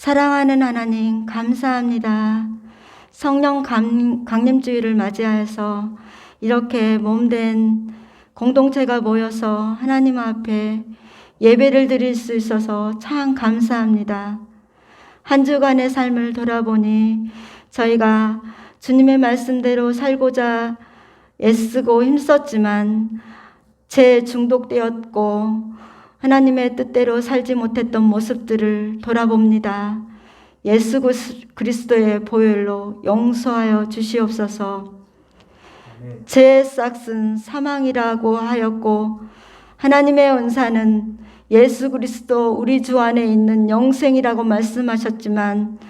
사랑하는 하나님, 감사합니다. 성령 강림주일을 맞이하여서 이렇게 몸된 공동체가 모여서 하나님 앞에 예배를 드릴 수 있어서 참 감사합니다. 한 주간의 삶을 돌아보니 저희가 주님의 말씀대로 살고자 애쓰고 힘썼지만 중독되었고 하나님의 뜻대로 살지 못했던 모습들을 돌아봅니다. 예수 그리스도의 보혈로 용서하여 주시옵소서. 죄의 싹은 사망이라고 하였고 하나님의 은사는 예수 그리스도 우리 주 안에 있는 영생이라고 말씀하셨지만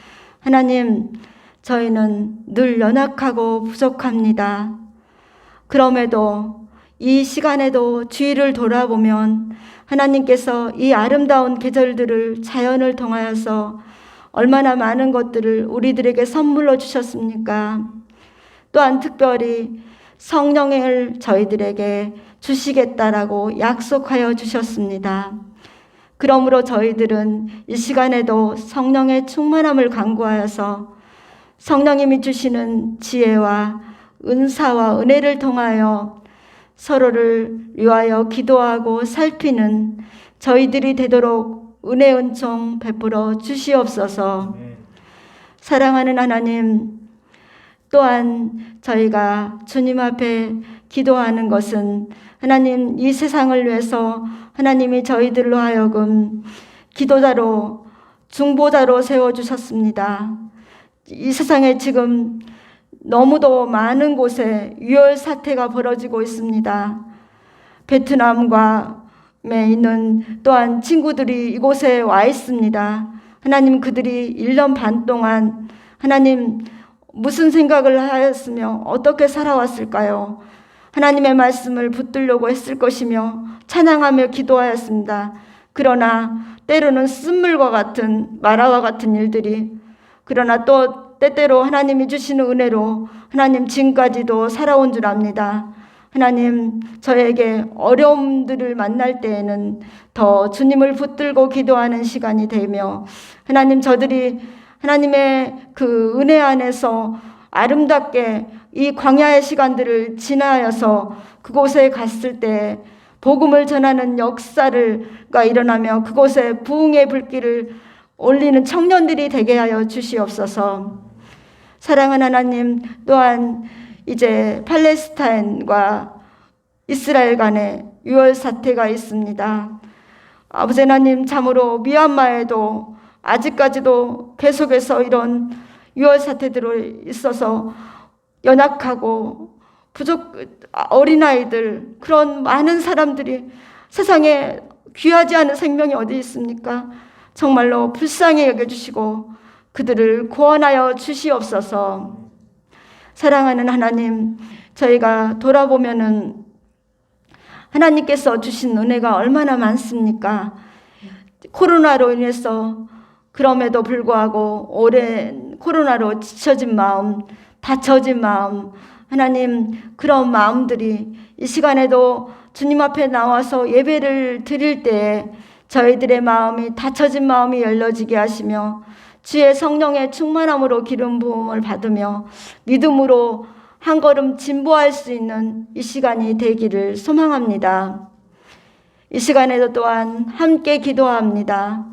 하나님, 저희는 늘 연약하고 부족합니다. 그럼에도 이 시간에도 주위를 돌아보면 하나님께서 이 아름다운 계절들을 자연을 통하여서 얼마나 많은 것들을 우리들에게 선물로 주셨습니까? 또한 특별히 성령을 저희들에게 주시겠다라고 약속하여 주셨습니다. 그러므로 저희들은 이 시간에도 성령의 충만함을 간구하여서 성령님이 주시는 지혜와 은사와 은혜를 통하여 서로를 위하여 기도하고 살피는 저희들이 되도록 은혜 은총 베풀어 주시옵소서. 사랑하는 하나님, 또한 저희가 주님 앞에 기도하는 것은 하나님, 이 세상을 위해서 하나님이 저희들로 하여금 기도자로 중보자로 세워주셨습니다. 이 세상에 지금 너무도 많은 곳에 유혈 사태가 벌어지고 있습니다. 베트남에 있는 또한 친구들이 이곳에 와 있습니다. 하나님, 그들이 1년 반 동안 하나님 무슨 생각을 하였으며 어떻게 살아왔을까요? 하나님의 말씀을 붙들려고 했을 것이며 찬양하며 기도하였습니다. 그러나 때로는 쓴물과 같은 마라와 같은 일들이, 그러나 또 때때로 하나님이 주시는 은혜로 하나님 지금까지도 살아온 줄 압니다. 하나님, 저에게 어려움들을 만날 때에는 더 주님을 붙들고 기도하는 시간이 되며 하나님, 저들이 하나님의 그 은혜 안에서 아름답게 이 광야의 시간들을 지나서 그곳에 갔을 때 복음을 전하는 역사가 일어나며 그곳에 부흥의 불길을 올리는 청년들이 되게 하여 주시옵소서. 사랑하는 하나님, 또한 이제 팔레스타인과 이스라엘 간에 유혈 사태가 있습니다. 아버지 하나님, 참으로 미얀마에도 아직까지도 계속해서 이런 유혈 사태들이 있어서 연약하고 어린아이들, 그런 많은 사람들이, 세상에 귀하지 않은 생명이 어디 있습니까? 정말로 불쌍히 여겨주시고 그들을 구원하여 주시옵소서. 사랑하는 하나님, 저희가 돌아보면은 하나님께서 주신 은혜가 얼마나 많습니까? 코로나로 인해서 그럼에도 불구하고 오랜 코로나로 지쳐진 마음, 다쳐진 마음, 하나님, 그런 마음들이 이 시간에도 주님 앞에 나와서 예배를 드릴 때에 저희들의 마음이, 다쳐진 마음이 열려지게 하시며 주의 성령의 충만함으로 기름 부음을 받으며 믿음으로 한 걸음 진보할 수 있는 이 시간이 되기를 소망합니다. 이 시간에도 또한 함께 기도합니다.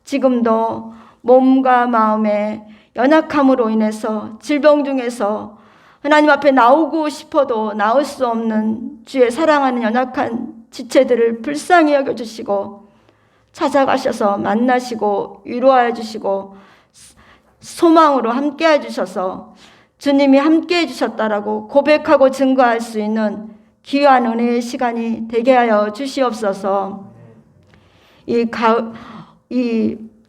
지금도 몸과 마음의 연약함으로 인해서 질병 중에서 하나님 앞에 나오고 싶어도 나올 수 없는 주의 사랑하는 연약한 지체들을 불쌍히 여겨주시고 찾아가셔서 만나시고 위로하여 주시고 소망으로 함께 해주셔서 주님이 함께 해주셨다라고 고백하고 증거할 수 있는 귀한 은혜의 시간이 되게 하여 주시옵소서. 이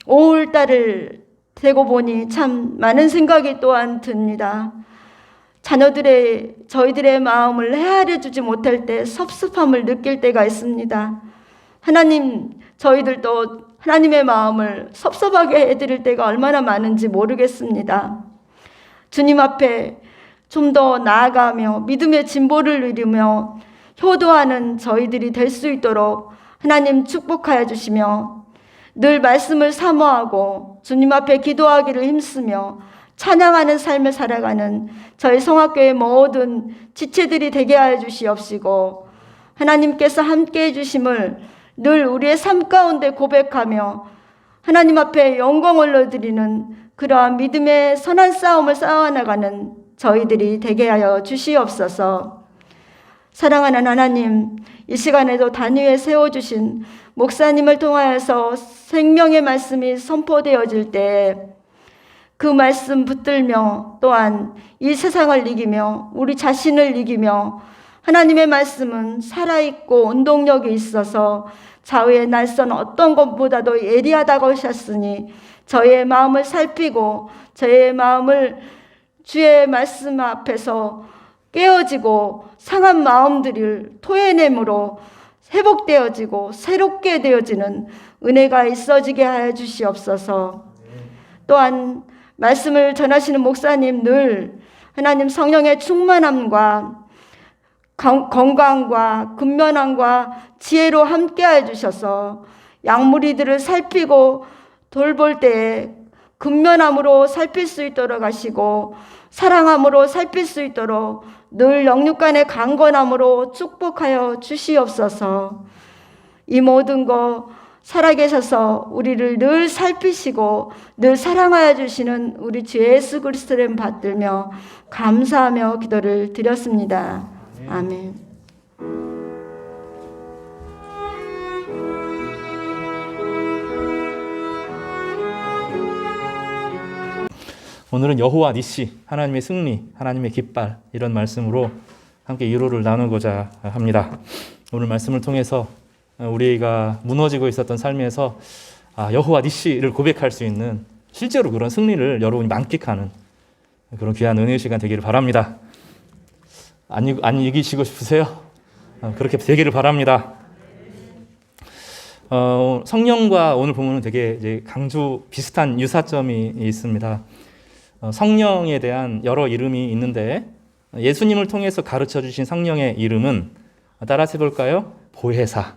5월달을 되고 보니 참 많은 생각이 또한 듭니다. 저희들의 마음을 헤아려 주지 못할 때 섭섭함을 느낄 때가 있습니다. 하나님, 저희들도 하나님의 마음을 섭섭하게 해드릴 때가 얼마나 많은지 모르겠습니다. 주님 앞에 좀 더 나아가며 믿음의 진보를 누리며 효도하는 저희들이 될 수 있도록 하나님 축복하여 주시며 늘 말씀을 사모하고 주님 앞에 기도하기를 힘쓰며 찬양하는 삶을 살아가는 저희 성악교회 모든 지체들이 되게 하여 주시옵시고, 하나님께서 함께해 주심을 늘 우리의 삶 가운데 고백하며 하나님 앞에 영광을 올려드리는 그러한 믿음의 선한 싸움을 싸워나가는 저희들이 되게 하여 주시옵소서. 사랑하는 하나님, 이 시간에도 단위에 세워주신 목사님을 통하여서 생명의 말씀이 선포되어질 때 그 말씀 붙들며 또한 이 세상을 이기며 우리 자신을 이기며, 하나님의 말씀은 살아있고 운동력이 있어서 좌우의 날선 어떤 것보다도 예리하다고 하셨으니 저의 마음을 살피고 저의 마음을 주의 말씀 앞에서 깨어지고 상한 마음들을 토해냄으로 회복되어지고 새롭게 되어지는 은혜가 있어지게 하여 주시옵소서. 또한 말씀을 전하시는 목사님 늘 하나님 성령의 충만함과 건강과 근면함과 지혜로 함께하여 주셔서 양무리들을 살피고 돌볼 때에 근면함으로 살필 수 있도록 하시고 사랑함으로 살필 수 있도록 늘 영육간의 강건함으로 축복하여 주시옵소서. 이 모든 거 살아계셔서 우리를 늘 살피시고 늘 사랑하여 주시는 우리 주 예수 그리스도를 받들며 감사하며 기도를 드렸습니다. 아멘. 오늘은 여호와 니시, 하나님의 승리, 하나님의 깃발, 이런 말씀으로 함께 위로를 나누고자 합니다. 오늘 말씀을 통해서 우리가 무너지고 있었던 삶에서 여호와 니시를 고백할 수 있는, 실제로 그런 승리를 여러분이 만끽하는 그런 귀한 은혜의 시간 되기를 바랍니다. 안 이기시고 싶으세요? 그렇게 되기를 바랍니다. 성령과 오늘 본문은 되게 이제 강조 비슷한 유사점이 있습니다. 성령에 대한 여러 이름이 있는데 예수님을 통해서 가르쳐 주신 성령의 이름은 따라서 해볼까요? 보혜사.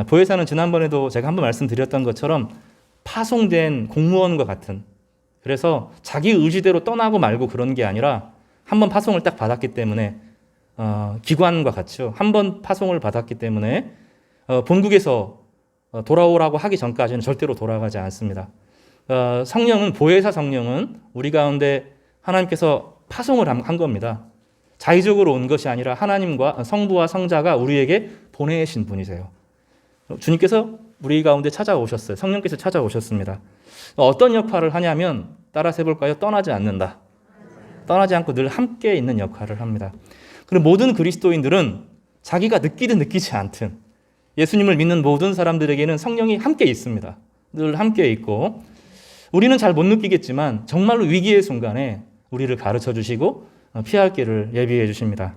보혜사는 지난번에도 제가 한번 말씀드렸던 것처럼 파송된 공무원과 같은, 그래서 자기 의지대로 떠나고 말고 그런 게 아니라 한번 파송을 딱 받았기 때문에 기관과 같죠. 한번 파송을 받았기 때문에 본국에서 돌아오라고 하기 전까지는 절대로 돌아가지 않습니다. 성령은, 보혜사 성령은 우리 가운데 하나님께서 파송을 한 겁니다. 자의적으로 온 것이 아니라 하나님과 성부와 성자가 우리에게 보내신 분이세요. 주님께서 우리 가운데 찾아오셨어요. 성령께서 찾아오셨습니다. 어떤 역할을 하냐면, 따라서 해볼까요? 떠나지 않는다. 떠나지 않고 늘 함께 있는 역할을 합니다. 그리고 모든 그리스도인들은 자기가 느끼든 느끼지 않든 예수님을 믿는 모든 사람들에게는 성령이 함께 있습니다. 늘 함께 있고, 우리는 잘 못 느끼겠지만 정말로 위기의 순간에 우리를 가르쳐 주시고 피할 길을 예비해 주십니다.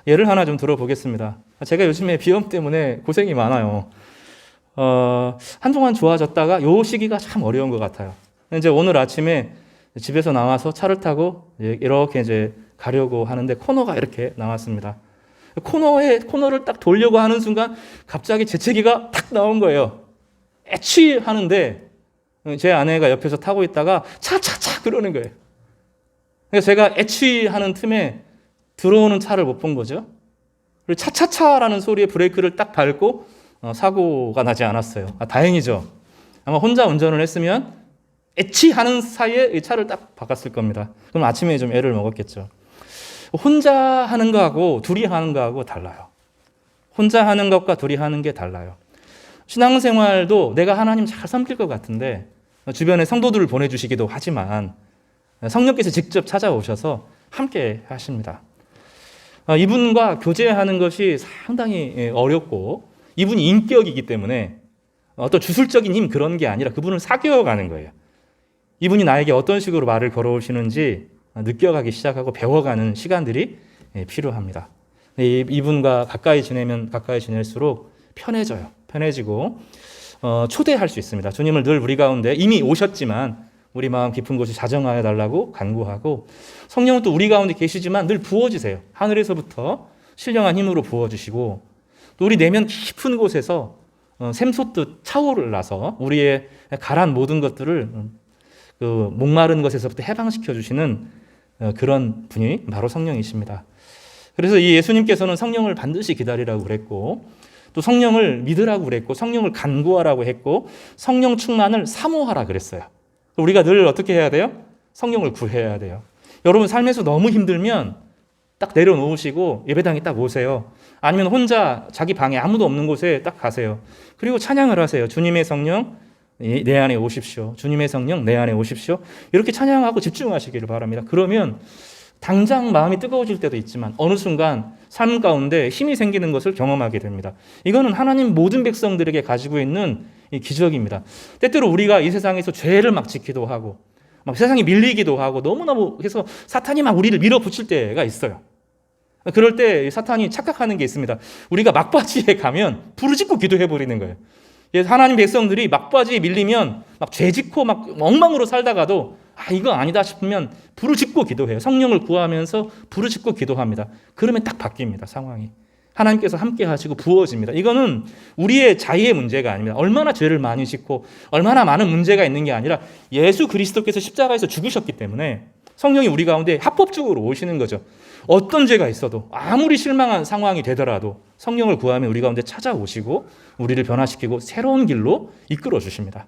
예를 하나 좀 들어보겠습니다. 제가 요즘에 비염 때문에 고생이 많아요. 한동안 좋아졌다가 요 시기가 참 어려운 것 같아요. 이제 오늘 아침에 집에서 나와서 차를 타고 이렇게 이제 가려고 하는데 코너가 이렇게 나왔습니다. 코너를 딱 돌려고 하는 순간 갑자기 재채기가 탁 나온 거예요. 애취 하는데 제 아내가 옆에서 타고 있다가 차차차 그러는 거예요. 그래서 제가 애취하는 틈에 들어오는 차를 못 본 거죠. 그리고 차차차라는 소리에 브레이크를 딱 밟고 사고가 나지 않았어요. 다행이죠. 아마 혼자 운전을 했으면 애취하는 사이에 이 차를 딱 바꿨을 겁니다. 그럼 아침에 좀 애를 먹었겠죠. 혼자 하는 거하고 둘이 하는 거하고 달라요. 혼자 하는 것과 둘이 하는 게 달라요. 신앙생활도 내가 하나님 잘 섬길 것 같은데 주변에 성도들을 보내주시기도 하지만 성령께서 직접 찾아오셔서 함께 하십니다. 이분과 교제하는 것이 상당히 어렵고, 이분이 인격이기 때문에 어떤 주술적인 힘 그런 게 아니라 그분을 사귀어가는 거예요. 이분이 나에게 어떤 식으로 말을 걸어오시는지 느껴가기 시작하고 배워가는 시간들이 필요합니다. 이분과 가까이 지내면 가까이 지낼수록 편해지고 초대할 수 있습니다. 주님을 늘 우리 가운데 이미 오셨지만 우리 마음 깊은 곳에 자정하여 달라고 간구하고, 성령은 또 우리 가운데 계시지만 늘 부어주세요. 하늘에서부터 신령한 힘으로 부어주시고, 또 우리 내면 깊은 곳에서 샘솟듯 차오르라서 우리의 가란 모든 것들을 그 목마른 것에서부터 해방시켜 주시는 그런 분이 바로 성령이십니다. 그래서 이 예수님께서는 성령을 반드시 기다리라고 그랬고 또 성령을 믿으라고 그랬고 성령을 간구하라고 했고 성령 충만을 사모하라 그랬어요. 우리가 늘 어떻게 해야 돼요? 성령을 구해야 돼요. 여러분 삶에서 너무 힘들면 딱 내려놓으시고 예배당에 딱 오세요. 아니면 혼자 자기 방에 아무도 없는 곳에 딱 가세요. 그리고 찬양을 하세요. 주님의 성령 내 안에 오십시오. 주님의 성령 내 안에 오십시오. 이렇게 찬양하고 집중하시기를 바랍니다. 그러면 당장 마음이 뜨거워질 때도 있지만 어느 순간 삶 가운데 힘이 생기는 것을 경험하게 됩니다. 이거는 하나님 모든 백성들에게 가지고 있는 이 기적입니다. 때때로 우리가 이 세상에서 죄를 막 짓기도 하고 막 세상에 밀리기도 하고 너무너무 해서 사탄이 막 우리를 밀어붙일 때가 있어요. 그럴 때 사탄이 착각하는 게 있습니다. 우리가 막바지에 가면 부르짖고 기도해버리는 거예요. 하나님 백성들이 막바지에 밀리면 막 죄짓고 막 엉망으로 살다가도 이거 아니다 싶으면 부르짖고 기도해요. 성령을 구하면서 부르짖고 기도합니다. 그러면 딱 바뀝니다. 상황이. 하나님께서 함께 하시고 부어집니다. 이거는 우리의 자의의 문제가 아닙니다. 얼마나 죄를 많이 짓고 얼마나 많은 문제가 있는 게 아니라 예수 그리스도께서 십자가에서 죽으셨기 때문에 성령이 우리 가운데 합법적으로 오시는 거죠. 어떤 죄가 있어도 아무리 실망한 상황이 되더라도 성령을 구하면 우리 가운데 찾아오시고 우리를 변화시키고 새로운 길로 이끌어 주십니다.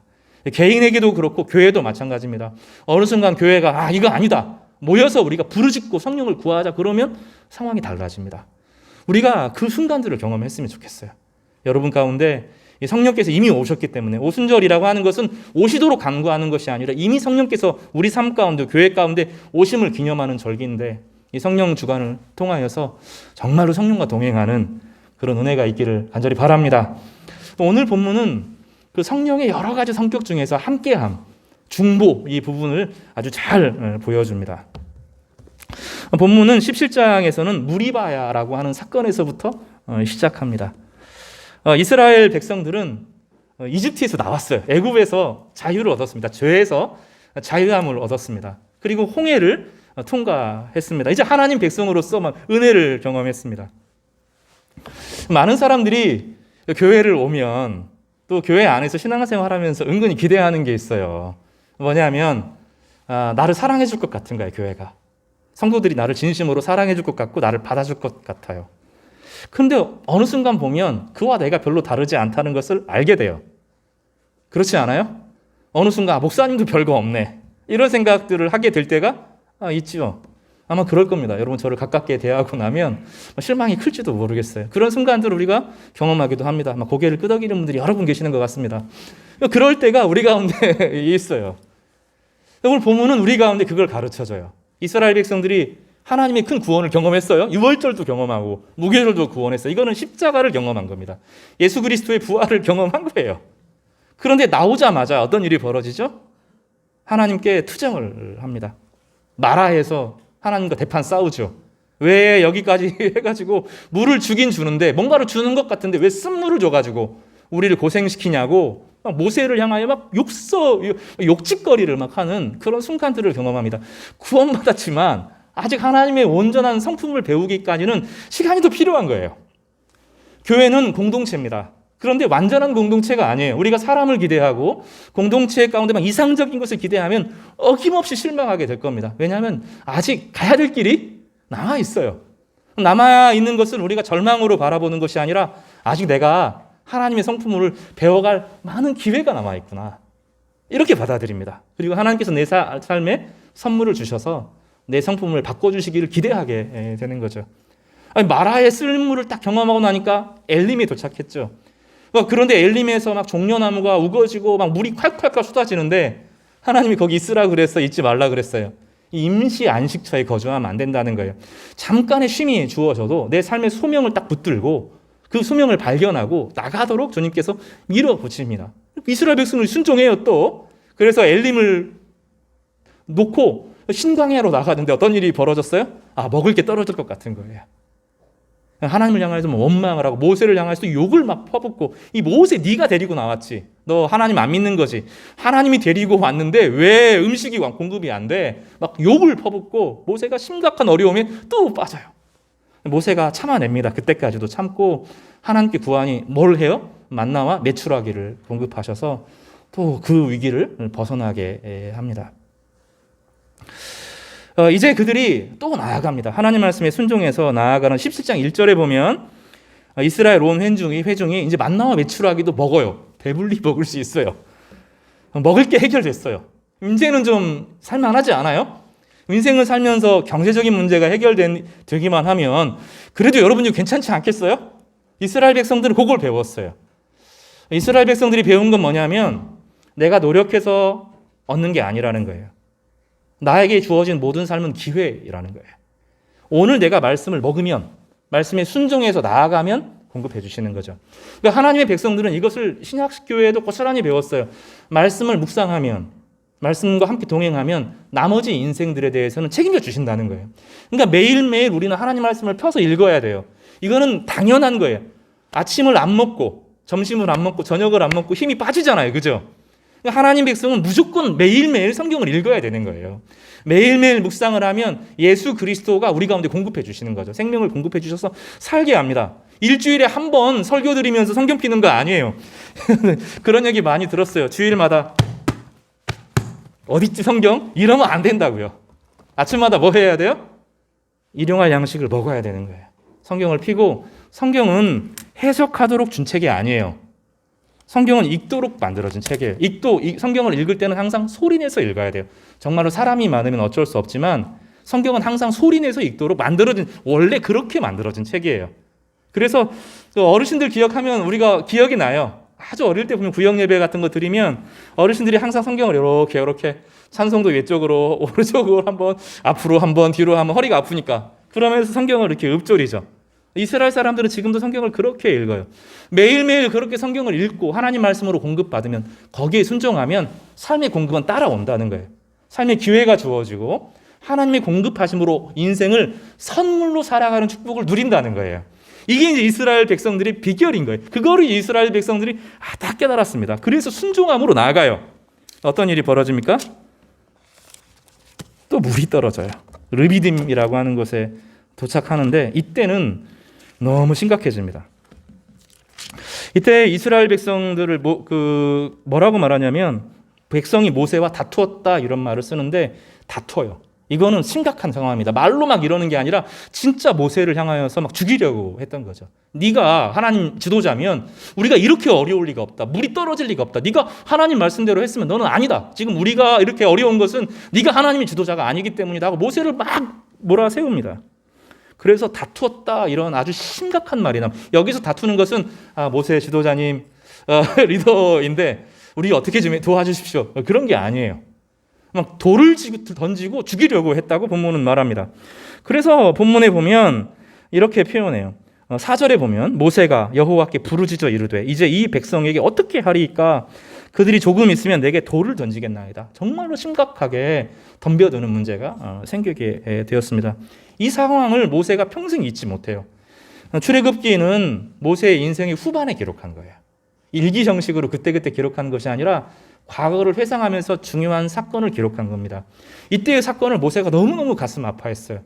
개인에게도 그렇고 교회도 마찬가지입니다. 어느 순간 교회가 이거 아니다 모여서 우리가 부르짖고 성령을 구하자 그러면 상황이 달라집니다. 우리가 그 순간들을 경험했으면 좋겠어요. 여러분 가운데 성령께서 이미 오셨기 때문에 오순절이라고 하는 것은 오시도록 간구하는 것이 아니라 이미 성령께서 우리 삶 가운데 교회 가운데 오심을 기념하는 절기인데 이 성령 주간을 통하여서 정말로 성령과 동행하는 그런 은혜가 있기를 간절히 바랍니다. 오늘 본문은 그 성령의 여러 가지 성격 중에서 함께함, 중보 이 부분을 아주 잘 보여줍니다. 본문은 17장에서는 무리바야라고 하는 사건에서부터 시작합니다. 이스라엘 백성들은 이집트에서 나왔어요. 애굽에서 자유를 얻었습니다. 죄에서 자유함을 얻었습니다. 그리고 홍해를 통과했습니다. 이제 하나님 백성으로서 은혜를 경험했습니다. 많은 사람들이 교회를 오면 또 교회 안에서 신앙생활하면서 은근히 기대하는 게 있어요. 뭐냐면 나를 사랑해 줄 것 같은 거예요. 교회가. 성도들이 나를 진심으로 사랑해 줄 것 같고 나를 받아줄 것 같아요. 그런데 어느 순간 보면 그와 내가 별로 다르지 않다는 것을 알게 돼요. 그렇지 않아요? 어느 순간 목사님도 별거 없네. 이런 생각들을 하게 될 때가 있죠. 아마 그럴 겁니다. 여러분 저를 가깝게 대하고 나면 실망이 클지도 모르겠어요. 그런 순간들을 우리가 경험하기도 합니다. 아마 고개를 끄덕이는 분들이 여러 분 계시는 것 같습니다. 그럴 때가 우리 가운데 있어요. 오늘 본문은 우리 가운데 그걸 가르쳐줘요. 이스라엘 백성들이 하나님의 큰 구원을 경험했어요. 유월절도 경험하고 무교절도 구원했어요. 이거는 십자가를 경험한 겁니다. 예수 그리스도의 부활을 경험한 거예요. 그런데 나오자마자 어떤 일이 벌어지죠? 하나님께 투정을 합니다. 마라에서 하나님과 대판 싸우죠. 왜 여기까지 해가지고 물을 주긴 주는데 뭔가를 주는 것 같은데 왜 쓴물을 줘가지고 우리를 고생시키냐고 막 모세를 향하여 막 욕짓거리를 막 하는 그런 순간들을 경험합니다. 구원받았지만 아직 하나님의 온전한 성품을 배우기까지는 시간이 더 필요한 거예요. 교회는 공동체입니다. 그런데 완전한 공동체가 아니에요. 우리가 사람을 기대하고 공동체 가운데 막 이상적인 것을 기대하면 어김없이 실망하게 될 겁니다. 왜냐하면 아직 가야 될 길이 남아 있어요. 남아 있는 것은 우리가 절망으로 바라보는 것이 아니라 아직 내가 하나님의 성품을 배워갈 많은 기회가 남아 있구나. 이렇게 받아들입니다. 그리고 하나님께서 내 삶에 선물을 주셔서 내 성품을 바꿔주시기를 기대하게 되는 거죠. 마라의 쓸물을 딱 경험하고 나니까 엘림에 도착했죠. 그런데 엘림에서 막 종려나무가 우거지고 막 물이 콸콸콸 쏟아지는데 하나님이 거기 있으라 그랬어, 있지 말라 그랬어요. 임시 안식처에 거주하면 안 된다는 거예요. 잠깐의 쉼이 주어져도 내 삶의 소명을 딱 붙들고 그 소명을 발견하고 나가도록 주님께서 밀어붙입니다. 이스라엘 백성을 순종해요 또. 그래서 엘림을 놓고 신광야로 나가는데 어떤 일이 벌어졌어요? 먹을 게 떨어질 것 같은 거예요. 하나님을 향해서 원망을 하고 모세를 향해서 욕을 막 퍼붓고 이 모세 네가 데리고 나왔지. 너 하나님 안 믿는 거지. 하나님이 데리고 왔는데 왜 음식이 공급이 안 돼? 막 욕을 퍼붓고 모세가 심각한 어려움에 또 빠져요. 모세가 참아냅니다. 그때까지도 참고 하나님께 구하니 뭘 해요? 만나와 메추라기를 공급하셔서 또 그 위기를 벗어나게 합니다. 이제 그들이 또 나아갑니다. 하나님 말씀에 순종해서 나아가는 17장 1절에 보면 이스라엘 온 회중이 이제 만나와 메추라기도 먹어요. 배불리 먹을 수 있어요. 먹을 게 해결됐어요. 이제는 좀 살만하지 않아요? 인생을 살면서 경제적인 문제가 해결되기만 하면 그래도 여러분이 괜찮지 않겠어요? 이스라엘 백성들은 그걸 배웠어요. 이스라엘 백성들이 배운 건 뭐냐면 내가 노력해서 얻는 게 아니라는 거예요. 나에게 주어진 모든 삶은 기회라는 거예요. 오늘 내가 말씀을 먹으면, 말씀에 순종해서 나아가면 공급해 주시는 거죠. 그러니까 하나님의 백성들은 이것을 신약교회에도 고스란히 배웠어요. 말씀을 묵상하면, 말씀과 함께 동행하면 나머지 인생들에 대해서는 책임져 주신다는 거예요. 그러니까 매일매일 우리는 하나님 말씀을 펴서 읽어야 돼요. 이거는 당연한 거예요. 아침을 안 먹고, 점심을 안 먹고, 저녁을 안 먹고 힘이 빠지잖아요. 그죠? 하나님 백성은 무조건 매일매일 성경을 읽어야 되는 거예요. 매일매일 묵상을 하면 예수 그리스도가 우리 가운데 공급해 주시는 거죠. 생명을 공급해 주셔서 살게 합니다. 일주일에 한 번 설교 드리면서 성경 피는 거 아니에요. 그런 얘기 많이 들었어요. 주일마다 어딨지 성경? 이러면 안 된다고요. 아침마다 뭐 해야 돼요? 일용할 양식을 먹어야 되는 거예요. 성경을 피고 성경은 해석하도록 준 책이 아니에요. 성경은 읽도록 만들어진 책이에요. 성경을 읽을 때는 항상 소리내서 읽어야 돼요. 정말로 사람이 많으면 어쩔 수 없지만 성경은 항상 소리내서 읽도록 만들어진, 원래 그렇게 만들어진 책이에요. 그래서 어르신들 기억하면 우리가 기억이 나요. 아주 어릴 때 보면 구역 예배 같은 거 드리면 어르신들이 항상 성경을 이렇게 찬송도 외쪽으로 오른쪽으로 한번 앞으로 한번 뒤로 한번 허리가 아프니까 그러면서 성경을 이렇게 읊조리죠. 이스라엘 사람들은 지금도 성경을 그렇게 읽어요. 매일매일 그렇게 성경을 읽고 하나님 말씀으로 공급받으면 거기에 순종하면 삶의 공급은 따라온다는 거예요. 삶의 기회가 주어지고 하나님의 공급하심으로 인생을 선물로 살아가는 축복을 누린다는 거예요. 이게 이제 이스라엘 백성들의 비결인 거예요. 그거를 이스라엘 백성들이 다 깨달았습니다. 그래서 순종함으로 나아가요. 어떤 일이 벌어집니까? 또 물이 떨어져요. 르비딤이라고 하는 곳에 도착하는데 이때는 너무 심각해집니다. 이때 이스라엘 백성들을 뭐라고 말하냐면 백성이 모세와 다투었다 이런 말을 쓰는데 다투어요. 이거는 심각한 상황입니다. 말로 막 이러는 게 아니라 진짜 모세를 향하여서 막 죽이려고 했던 거죠. 네가 하나님 지도자면 우리가 이렇게 어려울 리가 없다. 물이 떨어질 리가 없다. 네가 하나님 말씀대로 했으면 너는 아니다. 지금 우리가 이렇게 어려운 것은 네가 하나님의 지도자가 아니기 때문이다 하고 모세를 막 몰아세웁니다. 그래서 다투었다 이런 아주 심각한 말이 나옵니다. 여기서 다투는 것은 모세 지도자님 리더인데 우리 어떻게 좀 도와주십시오. 그런 게 아니에요. 막 돌을 던지고 죽이려고 했다고 본문은 말합니다. 그래서 본문에 보면 이렇게 표현해요. 4절에 보면 모세가 여호와께 부르짖어 이르되 이제 이 백성에게 어떻게 하리이까 그들이 조금 있으면 내게 돌을 던지겠나이다. 정말로 심각하게 덤벼드는 문제가 생기게 되었습니다. 이 상황을 모세가 평생 잊지 못해요. 출애굽기는 모세의 인생의 후반에 기록한 거예요. 일기 형식으로 그때그때 기록한 것이 아니라 과거를 회상하면서 중요한 사건을 기록한 겁니다. 이때의 사건을 모세가 너무너무 가슴 아파했어요.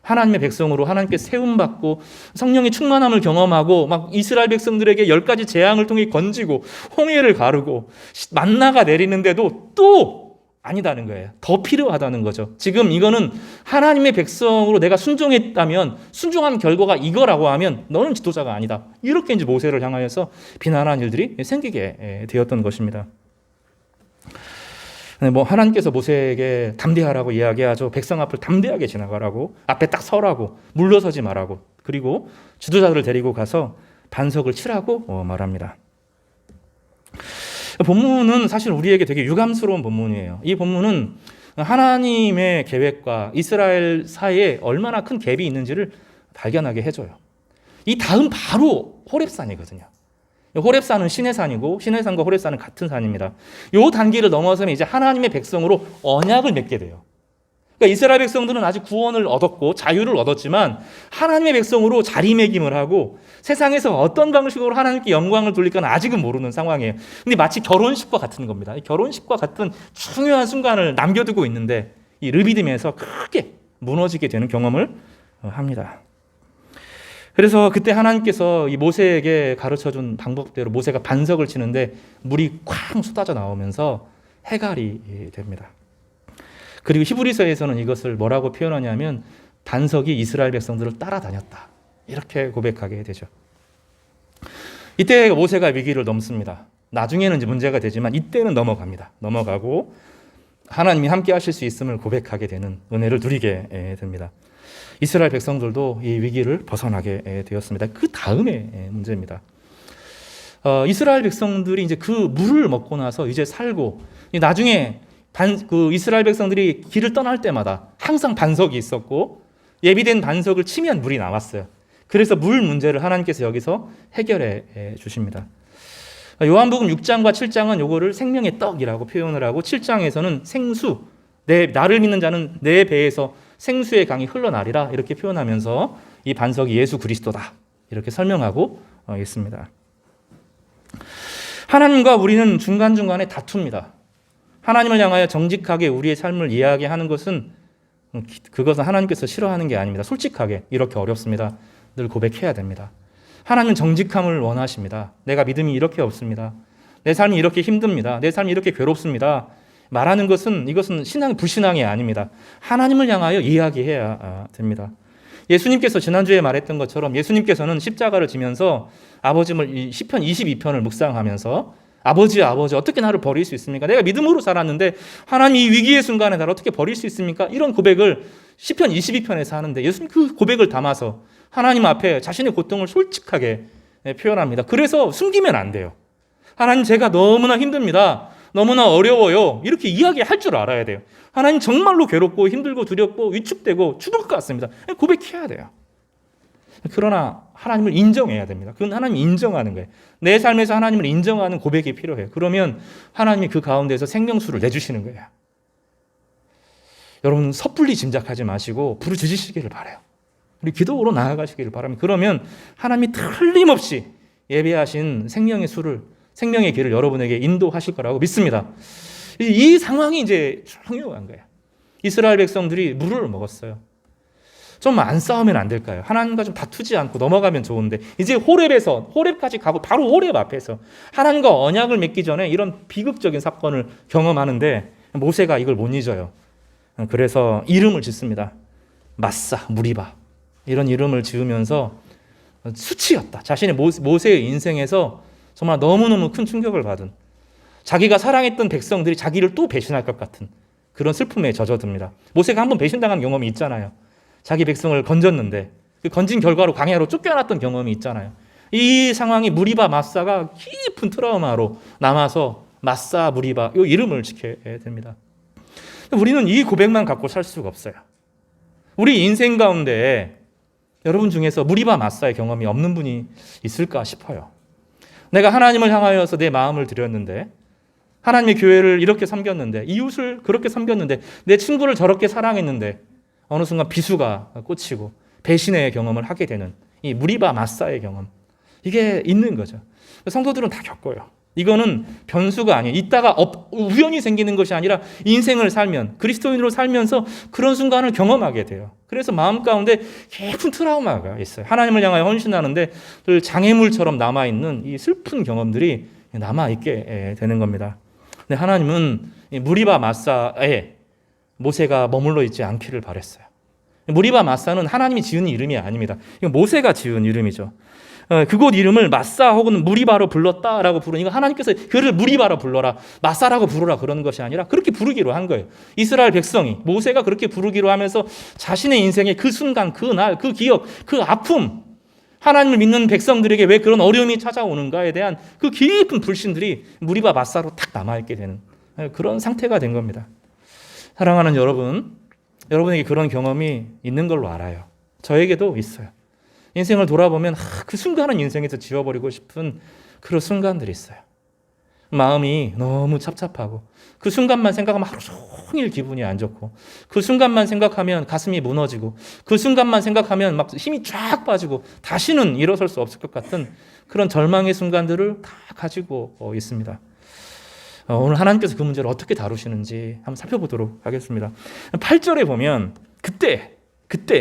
하나님의 백성으로 하나님께 세움받고 성령의 충만함을 경험하고 막 이스라엘 백성들에게 10가지 재앙을 통해 건지고 홍해를 가르고 만나가 내리는데도 또 아니다는 거예요. 더 필요하다는 거죠. 지금 이거는 하나님의 백성으로 내가 순종했다면 순종한 결과가 이거라고 하면 너는 지도자가 아니다. 이렇게 이제 모세를 향하여서 비난하는 일들이 생기게 되었던 것입니다. 하나님께서 모세에게 담대하라고 이야기하죠. 백성 앞을 담대하게 지나가라고, 앞에 딱 서라고, 물러서지 말라고, 그리고 지도자들을 데리고 가서 반석을 치라고 말합니다. 본문은 사실 우리에게 되게 유감스러운 본문이에요. 이 본문은 하나님의 계획과 이스라엘 사이에 얼마나 큰 갭이 있는지를 발견하게 해줘요. 이 다음 바로 호렙산이거든요. 호렙산은 시내산이고 시내산과 호렙산은 같은 산입니다. 이 단계를 넘어서면 이제 하나님의 백성으로 언약을 맺게 돼요. 그러니까 이스라엘 백성들은 아직 구원을 얻었고 자유를 얻었지만 하나님의 백성으로 자리매김을 하고 세상에서 어떤 방식으로 하나님께 영광을 돌릴까는 아직은 모르는 상황이에요. 근데 마치 결혼식과 같은 겁니다. 결혼식과 같은 중요한 순간을 남겨두고 있는데 이 르비딤에서 크게 무너지게 되는 경험을 합니다. 그래서 그때 하나님께서 이 모세에게 가르쳐준 방법대로 모세가 반석을 치는데 물이 쾅 쏟아져 나오면서 해갈이 됩니다. 그리고 히브리서에서는 이것을 뭐라고 표현하냐면 반석이 이스라엘 백성들을 따라다녔다, 이렇게 고백하게 되죠. 이때 모세가 위기를 넘습니다. 나중에는 이제 문제가 되지만 이때는 넘어가고 하나님이 함께 하실 수 있음을 고백하게 되는 은혜를 누리게 됩니다. 이스라엘 백성들도 이 위기를 벗어나게 되었습니다. 그 다음에 문제입니다. 이스라엘 백성들이 이제 그 물을 먹고 나서 이제 살고, 나중에 그 이스라엘 백성들이 길을 떠날 때마다 항상 반석이 있었고 예비된 반석을 치면 물이 나왔어요. 그래서 물 문제를 하나님께서 여기서 해결해 주십니다. 요한복음 6장과 7장은 요거를 생명의 떡이라고 표현을 하고, 7장에서는 생수, 나를 믿는 자는 내 배에서 생수의 강이 흘러나리라, 이렇게 표현하면서 이 반석이 예수 그리스도다, 이렇게 설명하고 있습니다. 하나님과 우리는 중간중간에 다툽니다. 하나님을 향하여 정직하게 우리의 삶을 이야기하는 것은, 그것은 하나님께서 싫어하는 게 아닙니다. 솔직하게 이렇게 어렵습니다. 늘 고백해야 됩니다. 하나님은 정직함을 원하십니다. 내가 믿음이 이렇게 없습니다. 내 삶이 이렇게 힘듭니다. 내 삶이 이렇게 괴롭습니다. 말하는 것은, 이것은 불신앙이 아닙니다. 하나님을 향하여 이야기해야 됩니다. 예수님께서 지난주에 말했던 것처럼 예수님께서는 십자가를 지면서 아버지를 시편 22편을 묵상하면서 아버지 어떻게 나를 버릴 수 있습니까? 내가 믿음으로 살았는데 하나님 이 위기의 순간에 나를 어떻게 버릴 수 있습니까? 이런 고백을 시편 22편에서 하는데 예수님 그 고백을 담아서 하나님 앞에 자신의 고통을 솔직하게 표현합니다. 그래서 숨기면 안 돼요. 하나님, 제가 너무나 힘듭니다. 너무나 어려워요. 이렇게 이야기할 줄 알아야 돼요. 하나님, 정말로 괴롭고 힘들고 두렵고 위축되고 죽을 것 같습니다. 고백해야 돼요. 그러나 하나님을 인정해야 됩니다. 그건 하나님 인정하는 거예요. 내 삶에서 하나님을 인정하는 고백이 필요해요. 그러면 하나님이 그 가운데서 생명수를 내주시는 거예요. 여러분, 섣불리 짐작하지 마시고 부르짖으시기를 바라요. 우리 기도로 나아가시기를 바랍니다. 그러면 하나님이 틀림없이 예배하신 생명의 길을 여러분에게 인도하실 거라고 믿습니다. 이 상황이 이제 중요한 거예요. 이스라엘 백성들이 물을 먹었어요. 좀 안 싸우면 안 될까요? 하나님과 좀 다투지 않고 넘어가면 좋은데, 이제 호렙까지 가고 바로 호렙 앞에서 하나님과 언약을 맺기 전에 이런 비극적인 사건을 경험하는데 모세가 이걸 못 잊어요. 그래서 이름을 짓습니다. 마사, 무리바, 이런 이름을 지으면서 수치였다. 자신의 모세의 인생에서 정말 너무너무 큰 충격을 받은, 자기가 사랑했던 백성들이 자기를 또 배신할 것 같은 그런 슬픔에 젖어듭니다. 모세가 한번 배신당한 경험이 있잖아요. 자기 백성을 건졌는데 그 건진 결과로 광야로 쫓겨났던 경험이 있잖아요. 이 상황이 무리바 마사가 깊은 트라우마로 남아서 마사 무리바 이 이름을 지켜야 됩니다. 우리는 이 고백만 갖고 살 수가 없어요. 우리 인생 가운데 여러분 중에서 무리바 마사의 경험이 없는 분이 있을까 싶어요. 내가 하나님을 향하여서 내 마음을 드렸는데, 하나님의 교회를 이렇게 섬겼는데, 이웃을 그렇게 섬겼는데, 내 친구를 저렇게 사랑했는데 어느 순간 비수가 꽂히고 배신의 경험을 하게 되는 이 무리바 마사의 경험, 이게 있는 거죠. 성도들은 다 겪어요. 이거는 변수가 아니에요. 있다가 우연히 생기는 것이 아니라 인생을 살면, 그리스도인으로 살면서 그런 순간을 경험하게 돼요. 그래서 마음 가운데 깊은 트라우마가 있어요. 하나님을 향하여 헌신하는데 늘 장애물처럼 남아있는 이 슬픈 경험들이 남아있게 되는 겁니다. 근데 하나님은 무리바 마사에 모세가 머물러 있지 않기를 바랬어요. 무리바 마사는 하나님이 지은 이름이 아닙니다. 이건 모세가 지은 이름이죠. 그곳 이름을 마사 혹은 무리바로 불렀다라고 부르니까 하나님께서 그를 무리바로 불러라, 마사라고 부르라 그러는 것이 아니라 그렇게 부르기로 한 거예요. 이스라엘 백성이 모세가 그렇게 부르기로 하면서 자신의 인생의 그 순간, 그 날, 그 기억, 그 아픔, 하나님을 믿는 백성들에게 왜 그런 어려움이 찾아오는가에 대한 그 깊은 불신들이 무리바 마사로 딱 남아있게 되는 그런 상태가 된 겁니다. 사랑하는 여러분, 여러분에게 그런 경험이 있는 걸로 알아요. 저에게도 있어요. 인생을 돌아보면 그 순간은 인생에서 지워버리고 싶은 그런 순간들이 있어요. 마음이 너무 찹찹하고 그 순간만 생각하면 하루 종일 기분이 안 좋고, 그 순간만 생각하면 가슴이 무너지고, 그 순간만 생각하면 막 힘이 쫙 빠지고 다시는 일어설 수 없을 것 같은 그런 절망의 순간들을 다 가지고 있습니다. 오늘 하나님께서 그 문제를 어떻게 다루시는지 한번 살펴보도록 하겠습니다. 8절에 보면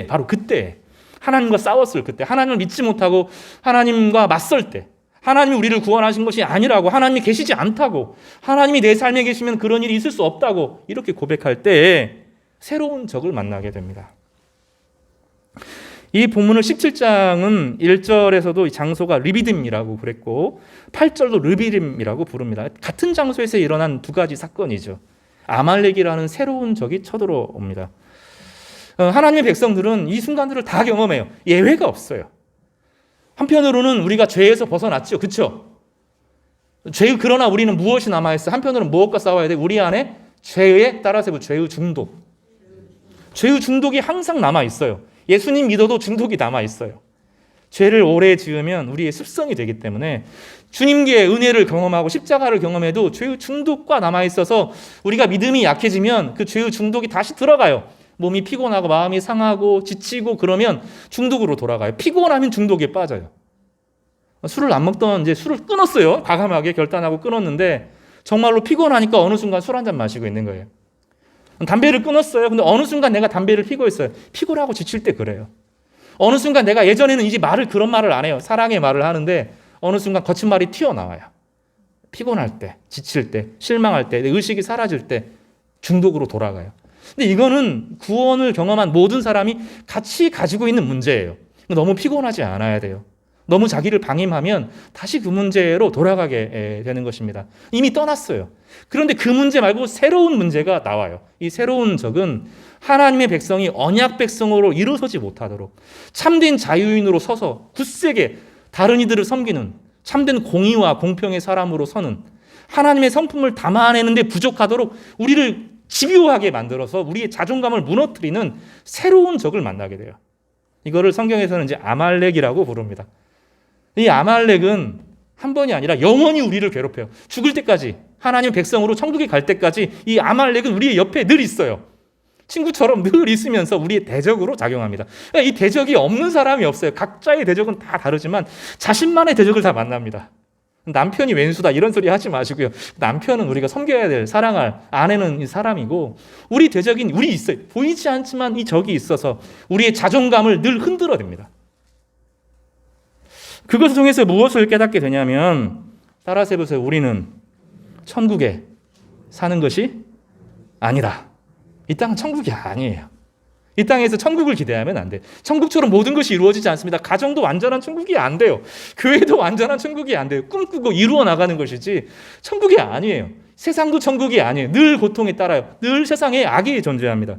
바로 그때 하나님과 싸웠을 그때, 하나님을 믿지 못하고 하나님과 맞설 때, 하나님이 우리를 구원하신 것이 아니라고, 하나님이 계시지 않다고, 하나님이 내 삶에 계시면 그런 일이 있을 수 없다고 이렇게 고백할 때에 새로운 적을 만나게 됩니다. 이 본문을 17장은 1절에서도 이 장소가 르비딤이라고 그랬고 8절도 르비딤이라고 부릅니다. 같은 장소에서 일어난 두 가지 사건이죠. 아말렉이라는 새로운 적이 쳐들어옵니다. 하나님의 백성들은 이 순간들을 다 경험해요. 예외가 없어요. 한편으로는 우리가 죄에서 벗어났죠. 그렇죠? 그러나 우리는 무엇이 남아있어요? 한편으로는 무엇과 싸워야 돼? 우리 안에 죄에 따라서 죄의 중독. 죄의 중독이 항상 남아있어요. 예수님 믿어도 중독이 남아있어요. 죄를 오래 지으면 우리의 습성이 되기 때문에 주님께 은혜를 경험하고 십자가를 경험해도 죄의 중독과 남아있어서 우리가 믿음이 약해지면 그 죄의 중독이 다시 들어가요. 몸이 피곤하고 마음이 상하고 지치고 그러면 중독으로 돌아가요. 피곤하면 중독에 빠져요. 술을 안 먹던 이제 술을 끊었어요. 과감하게 결단하고 끊었는데 정말로 피곤하니까 어느 순간 술 한 잔 마시고 있는 거예요. 담배를 끊었어요. 근데 어느 순간 내가 담배를 피고 있어요. 피곤하고 지칠 때 그래요. 어느 순간 내가 예전에는 이제 그런 말을 안 해요. 사랑의 말을 하는데 어느 순간 거친 말이 튀어나와요. 피곤할 때, 지칠 때, 실망할 때, 의식이 사라질 때 중독으로 돌아가요. 근데 이거는 구원을 경험한 모든 사람이 같이 가지고 있는 문제예요. 너무 피곤하지 않아야 돼요. 너무 자기를 방임하면 다시 그 문제로 돌아가게 되는 것입니다. 이미 떠났어요. 그런데 그 문제 말고 새로운 문제가 나와요. 이 새로운 적은 하나님의 백성이 언약 백성으로 일어서지 못하도록 참된 자유인으로 서서 굳세게 다른 이들을 섬기는 참된 공의와 공평의 사람으로 서는 하나님의 성품을 담아내는데 부족하도록 우리를 집요하게 만들어서 우리의 자존감을 무너뜨리는 새로운 적을 만나게 돼요. 이거를 성경에서는 이제 아말렉이라고 부릅니다. 이 아말렉은 한 번이 아니라 영원히 우리를 괴롭혀요. 죽을 때까지 하나님의 백성으로 천국에 갈 때까지 이 아말렉은 우리의 옆에 늘 있어요. 친구처럼 늘 있으면서 우리의 대적으로 작용합니다. 그러니까 이 대적이 없는 사람이 없어요. 각자의 대적은 다 다르지만 자신만의 대적을 다 만납니다. 남편이 왼수다 이런 소리 하지 마시고요. 남편은 우리가 섬겨야 될, 사랑할, 아내는 이 사람이고 우리 대적인 우리 있어요. 보이지 않지만 이 적이 있어서 우리의 자존감을 늘 흔들어댑니다. 그것을 통해서 무엇을 깨닫게 되냐면 따라서 해보세요. 우리는 천국에 사는 것이 아니다. 이 땅은 천국이 아니에요. 이 땅에서 천국을 기대하면 안 돼요. 천국처럼 모든 것이 이루어지지 않습니다. 가정도 완전한 천국이 안 돼요. 교회도 완전한 천국이 안 돼요. 꿈꾸고 이루어 나가는 것이지 천국이 아니에요. 세상도 천국이 아니에요. 늘 고통에 따라요. 늘 세상에 악이 존재합니다.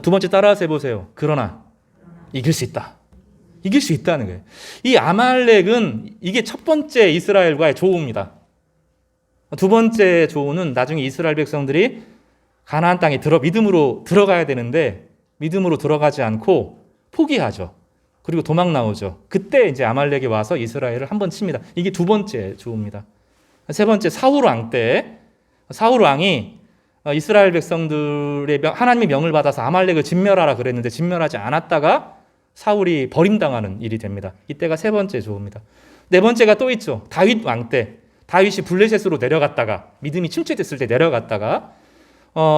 두 번째 따라서 해보세요. 그러나 이길 수 있다. 이길 수 있다는 거예요. 이 아말렉은 이게 첫 번째 이스라엘과의 조우입니다. 두 번째 조우는 나중에 이스라엘 백성들이 가나안 땅에 믿음으로 들어가야 되는데 믿음으로 들어가지 않고 포기하죠. 그리고 도망 나오죠. 그때 이제 아말렉이 와서 이스라엘을 한번 칩니다. 이게 두 번째 조우입니다. 세 번째 사울 왕 때 사울 왕이 이스라엘 백성들의 하나님의 명을 받아서 아말렉을 진멸하라 그랬는데 진멸하지 않았다가 사울이 버림당하는 일이 됩니다. 이때가 세 번째 조우입니다. 네 번째가 또 있죠. 다윗 왕 때 다윗이 블레셋으로 내려갔다가 믿음이 침체됐을 때 내려갔다가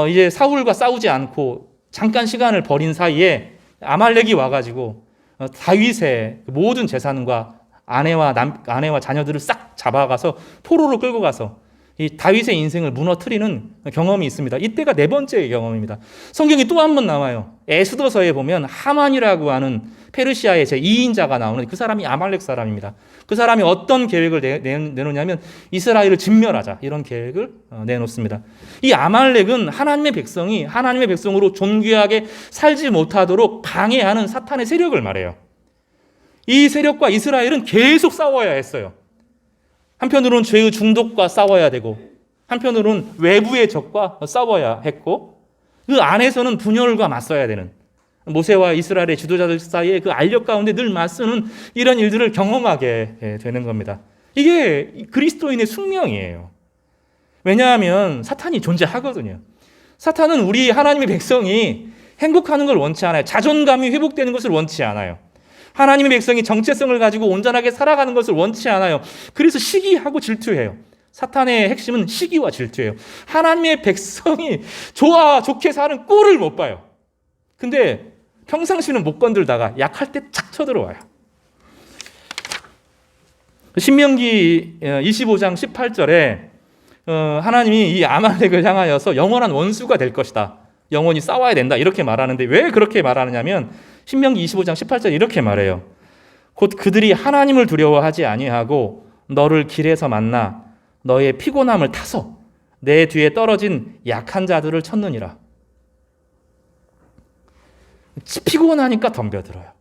이제 사울과 싸우지 않고 잠깐 시간을 버린 사이에 아말렉이 와가지고 다윗의 모든 재산과 아내와 자녀들을 싹 잡아가서 포로로 끌고 가서 이 다윗의 인생을 무너뜨리는 경험이 있습니다. 이때가 네 번째 경험입니다. 성경이 또 한 번 나와요. 에스더서에 보면 하만이라고 하는 페르시아의 제2인자가 나오는 그 사람이 아말렉 사람입니다. 그 사람이 어떤 계획을 내놓냐면 이스라엘을 진멸하자 이런 계획을 내놓습니다. 이 아말렉은 하나님의 백성이 하나님의 백성으로 존귀하게 살지 못하도록 방해하는 사탄의 세력을 말해요. 이 세력과 이스라엘은 계속 싸워야 했어요. 한편으로는 죄의 중독과 싸워야 되고 한편으로는 외부의 적과 싸워야 했고 그 안에서는 분열과 맞서야 되는 모세와 이스라엘의 지도자들 사이에 그 알력 가운데 늘 맞서는 이런 일들을 경험하게 되는 겁니다. 이게 그리스도인의 숙명이에요. 왜냐하면 사탄이 존재하거든요. 사탄은 우리 하나님의 백성이 행복하는 걸 원치 않아요. 자존감이 회복되는 것을 원치 않아요. 하나님의 백성이 정체성을 가지고 온전하게 살아가는 것을 원치 않아요. 그래서 시기하고 질투해요. 사탄의 핵심은 시기와 질투예요. 하나님의 백성이 좋게 사는 꼴을 못 봐요. 근데 평상시는 못 건들다가 약할 때 착 쳐들어와요. 신명기 25장 18절에 하나님이 이 아말렉을 향하여서 영원한 원수가 될 것이다. 영원히 싸워야 된다. 이렇게 말하는데 왜 그렇게 말하느냐면 신명기 25장 18절 이렇게 말해요. 곧 그들이 하나님을 두려워하지 아니하고 너를 길에서 만나 너의 피곤함을 타서 내 뒤에 떨어진 약한 자들을 쳤느니라. 피곤하니까 덤벼들어요.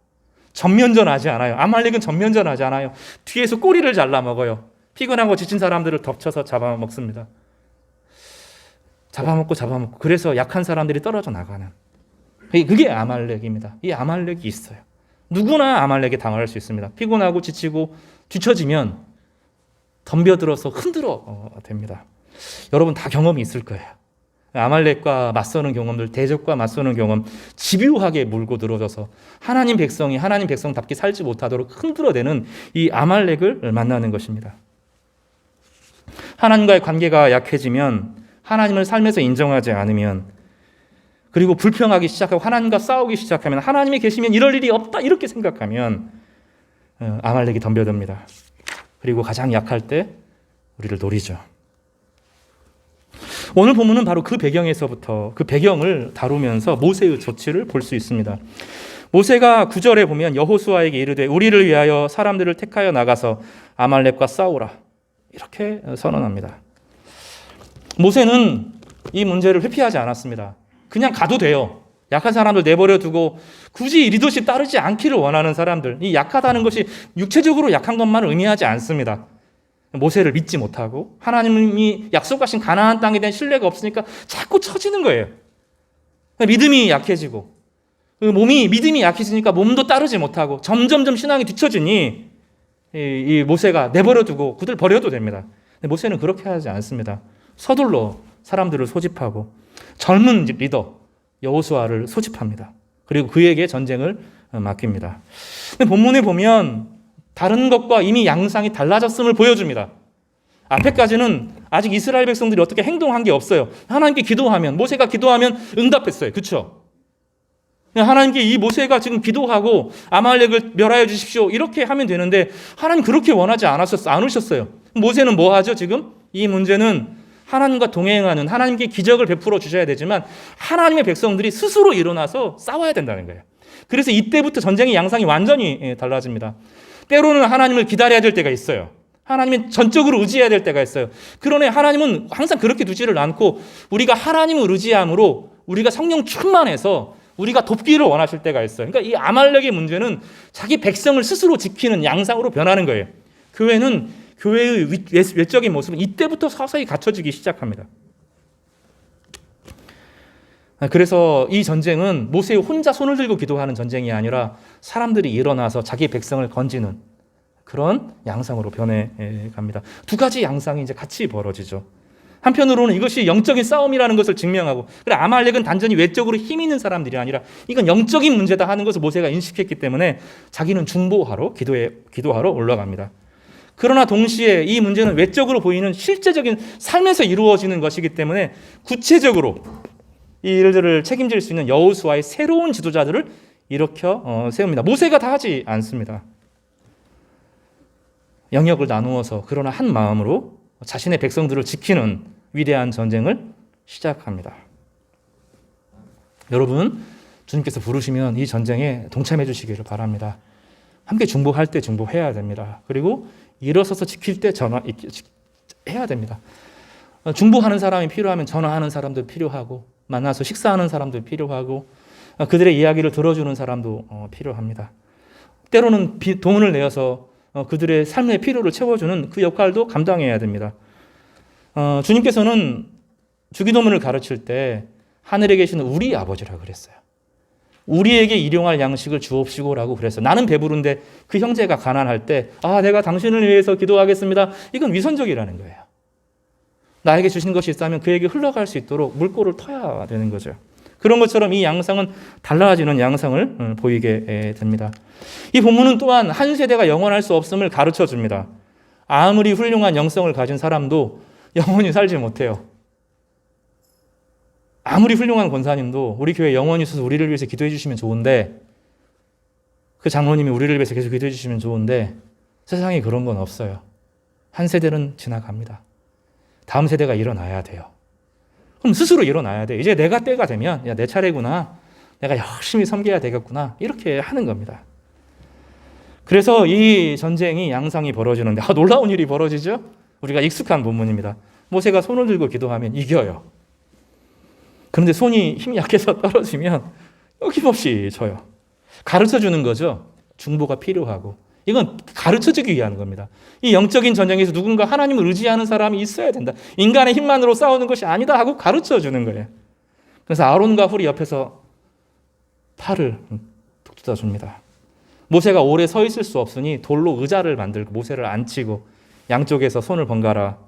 전면전하지 않아요. 아말렉은 전면전하지 않아요. 뒤에서 꼬리를 잘라 먹어요. 피곤하고 지친 사람들을 덮쳐서 잡아먹습니다. 잡아먹고 그래서 약한 사람들이 떨어져 나가는, 그게 아말렉입니다. 이 아말렉이 있어요. 누구나 아말렉에 당할 수 있습니다. 피곤하고 지치고 뒤처지면 덤벼들어서 흔들어 됩니다. 여러분 다 경험이 있을 거예요. 아말렉과 맞서는 경험들, 대적과 맞서는 경험, 집요하게 물고 늘어져서 하나님 백성이 하나님 백성답게 살지 못하도록 흔들어대는 이 아말렉을 만나는 것입니다. 하나님과의 관계가 약해지면, 하나님을 삶에서 인정하지 않으면, 그리고 불평하기 시작하고 하나님과 싸우기 시작하면, 하나님이 계시면 이럴 일이 없다 이렇게 생각하면 아말렉이 덤벼듭니다. 그리고 가장 약할 때 우리를 노리죠. 오늘 본문은 바로 그 배경에서부터 그 배경을 다루면서 모세의 조치를 볼 수 있습니다. 모세가 9절에 보면 여호수아에게 이르되 우리를 위하여 사람들을 택하여 나가서 아말렉과 싸우라 이렇게 선언합니다. 모세는 이 문제를 회피하지 않았습니다. 그냥 가도 돼요. 약한 사람들 내버려 두고 굳이 리더십 따르지 않기를 원하는 사람들, 이 약하다는 것이 육체적으로 약한 것만 의미하지 않습니다. 모세를 믿지 못하고 하나님이 약속하신 가나안 땅에 대한 신뢰가 없으니까 자꾸 처지는 거예요. 믿음이 약해지고 믿음이 약해지니까 몸도 따르지 못하고 점점점 신앙이 뒤처지니 이 모세가 내버려 두고 그들 버려도 됩니다. 근데 모세는 그렇게 하지 않습니다. 서둘러 사람들을 소집하고 젊은 리더 여호수아를 소집합니다. 그리고 그에게 전쟁을 맡깁니다. 근데 본문에 보면 다른 것과 이미 양상이 달라졌음을 보여줍니다. 앞에까지는 아직 이스라엘 백성들이 어떻게 행동한 게 없어요. 하나님께 기도하면, 모세가 기도하면 응답했어요. 그렇죠? 하나님께 이 모세가 지금 기도하고 아말렉을 멸하여 주십시오 이렇게 하면 되는데 하나님 그렇게 원하지 않으셨어요. 모세는 뭐 하죠? 지금 이 문제는 하나님과 동행하는, 하나님께 기적을 베풀어 주셔야 되지만 하나님의 백성들이 스스로 일어나서 싸워야 된다는 거예요. 그래서 이때부터 전쟁의 양상이 완전히 달라집니다. 때로는 하나님을 기다려야 될 때가 있어요. 하나님은 전적으로 의지해야 될 때가 있어요. 그러나 하나님은 항상 그렇게 두지를 않고 우리가 하나님을 의지함으로 우리가 성령 충만해서 우리가 돕기를 원하실 때가 있어요. 그러니까 이 아말렉의 문제는 자기 백성을 스스로 지키는 양상으로 변하는 거예요. 교회는 교회의 외적인 모습은 이때부터 서서히 갖춰지기 시작합니다. 그래서 이 전쟁은 모세 혼자 손을 들고 기도하는 전쟁이 아니라 사람들이 일어나서 자기 백성을 건지는 그런 양상으로 변해갑니다. 두 가지 양상이 이제 같이 벌어지죠. 한편으로는 이것이 영적인 싸움이라는 것을 증명하고, 그래 아말렉은 단전히 외적으로 힘 있는 사람들이 아니라 이건 영적인 문제다 하는 것을 모세가 인식했기 때문에 자기는 중보하러 기도하러 올라갑니다. 그러나 동시에 이 문제는 외적으로 보이는 실제적인 삶에서 이루어지는 것이기 때문에 구체적으로 이 일들을 책임질 수 있는 여호수아의 새로운 지도자들을 일으켜 세웁니다. 모세가 다 하지 않습니다. 영역을 나누어서 그러나 한 마음으로 자신의 백성들을 지키는 위대한 전쟁을 시작합니다. 여러분, 주님께서 부르시면 이 전쟁에 동참해 주시기를 바랍니다. 함께 중보할 때 중보해야 됩니다. 그리고 일어서서 지킬 때 전화해야 됩니다. 중보하는 사람이 필요하면 전화하는 사람도 필요하고, 만나서 식사하는 사람도 필요하고, 그들의 이야기를 들어주는 사람도 필요합니다. 때로는 돈을 내어서 그들의 삶의 필요를 채워주는 그 역할도 감당해야 됩니다. 주님께서는 주기도문을 가르칠 때 하늘에 계시는 우리 아버지라고 그랬어요. 우리에게 일용할 양식을 주옵시고라고 그랬어요. 나는 배부른데 그 형제가 가난할 때 내가 당신을 위해서 기도하겠습니다. 이건 위선적이라는 거예요. 나에게 주신 것이 있다면 그에게 흘러갈 수 있도록 물꼬를 터야 되는 거죠. 그런 것처럼 이 양상은 달라지는 양상을 보이게 됩니다. 이 본문은 또한 한 세대가 영원할 수 없음을 가르쳐 줍니다. 아무리 훌륭한 영성을 가진 사람도 영원히 살지 못해요. 아무리 훌륭한 권사님도 우리 교회 영원히 있어서 우리를 위해서 기도해 주시면 좋은데, 그 장로님이 우리를 위해서 계속 기도해 주시면 좋은데, 세상에 그런 건 없어요. 한 세대는 지나갑니다. 다음 세대가 일어나야 돼요. 그럼 스스로 일어나야 돼. 이제 내가 때가 되면, 야, 내 차례구나. 내가 열심히 섬겨야 되겠구나. 이렇게 하는 겁니다. 그래서 이 전쟁이 양상이 벌어지는데, 놀라운 일이 벌어지죠? 우리가 익숙한 본문입니다. 모세가 손을 들고 기도하면 이겨요. 그런데 손이 힘이 약해서 떨어지면 어김없이 져요. 가르쳐 주는 거죠. 중보가 필요하고. 이건 가르쳐 주기 위한 겁니다. 이 영적인 전쟁에서 누군가 하나님을 의지하는 사람이 있어야 된다. 인간의 힘만으로 싸우는 것이 아니다 하고 가르쳐 주는 거예요. 그래서 아론과 훌이 옆에서 팔을 툭 뜯어줍니다. 모세가 오래 서 있을 수 없으니 돌로 의자를 만들고 모세를 앉히고 양쪽에서 손을 번갈아,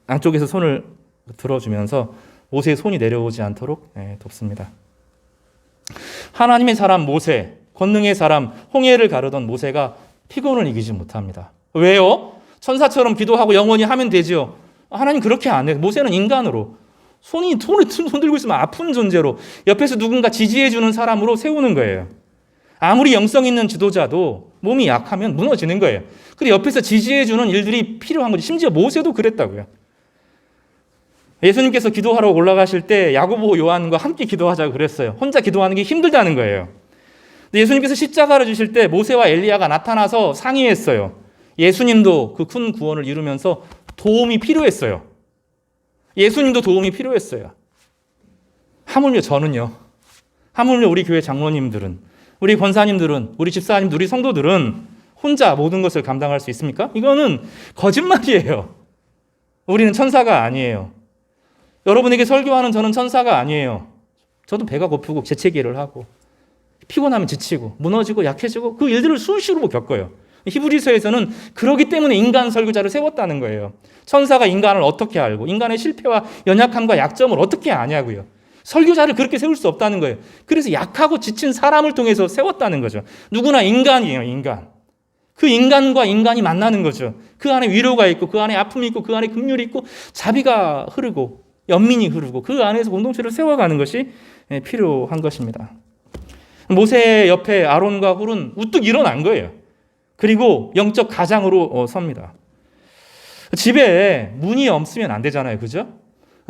양쪽에서 손을 들어주면서 모세의 손이 내려오지 않도록 돕습니다. 하나님의 사람 모세, 권능의 사람 홍해를 가르던 모세가 피곤을 이기지 못합니다. 왜요? 천사처럼 기도하고 영원히 하면 되죠. 하나님 그렇게 안 해요. 모세는 인간으로 손을 들고 있으면 아픈 존재로 옆에서 누군가 지지해 주는 사람으로 세우는 거예요. 아무리 영성 있는 지도자도 몸이 약하면 무너지는 거예요. 그리고 옆에서 지지해 주는 일들이 필요한 거죠. 심지어 모세도 그랬다고요. 예수님께서 기도하러 올라가실 때 야고보 요한과 함께 기도하자고 그랬어요. 혼자 기도하는 게 힘들다는 거예요. 근데 예수님께서 십자가를 주실 때 모세와 엘리야가 나타나서 상의했어요. 예수님도 그 큰 구원을 이루면서 도움이 필요했어요. 예수님도 도움이 필요했어요. 하물며 저는요. 하물며 우리 교회 장로님들은, 우리 권사님들은, 우리 집사님들, 우리 성도들은 혼자 모든 것을 감당할 수 있습니까? 이거는 거짓말이에요. 우리는 천사가 아니에요. 여러분에게 설교하는 저는 천사가 아니에요. 저도 배가 고프고 재채기를 하고 피곤하면 지치고 무너지고 약해지고 그 일들을 수시로 겪어요. 히브리서에서는 그러기 때문에 인간 설교자를 세웠다는 거예요. 천사가 인간을 어떻게 알고 인간의 실패와 연약함과 약점을 어떻게 아냐고요. 설교자를 그렇게 세울 수 없다는 거예요. 그래서 약하고 지친 사람을 통해서 세웠다는 거죠. 누구나 인간이에요, 인간. 그 인간과 인간이 만나는 거죠. 그 안에 위로가 있고 그 안에 아픔이 있고 그 안에 긍휼이 있고 자비가 흐르고 연민이 흐르고 그 안에서 공동체를 세워가는 것이 필요한 것입니다. 모세 옆에 아론과 훌은 우뚝 일어난 거예요. 그리고 영적 가장으로 섭니다. 집에 문이 없으면 안 되잖아요. 그죠?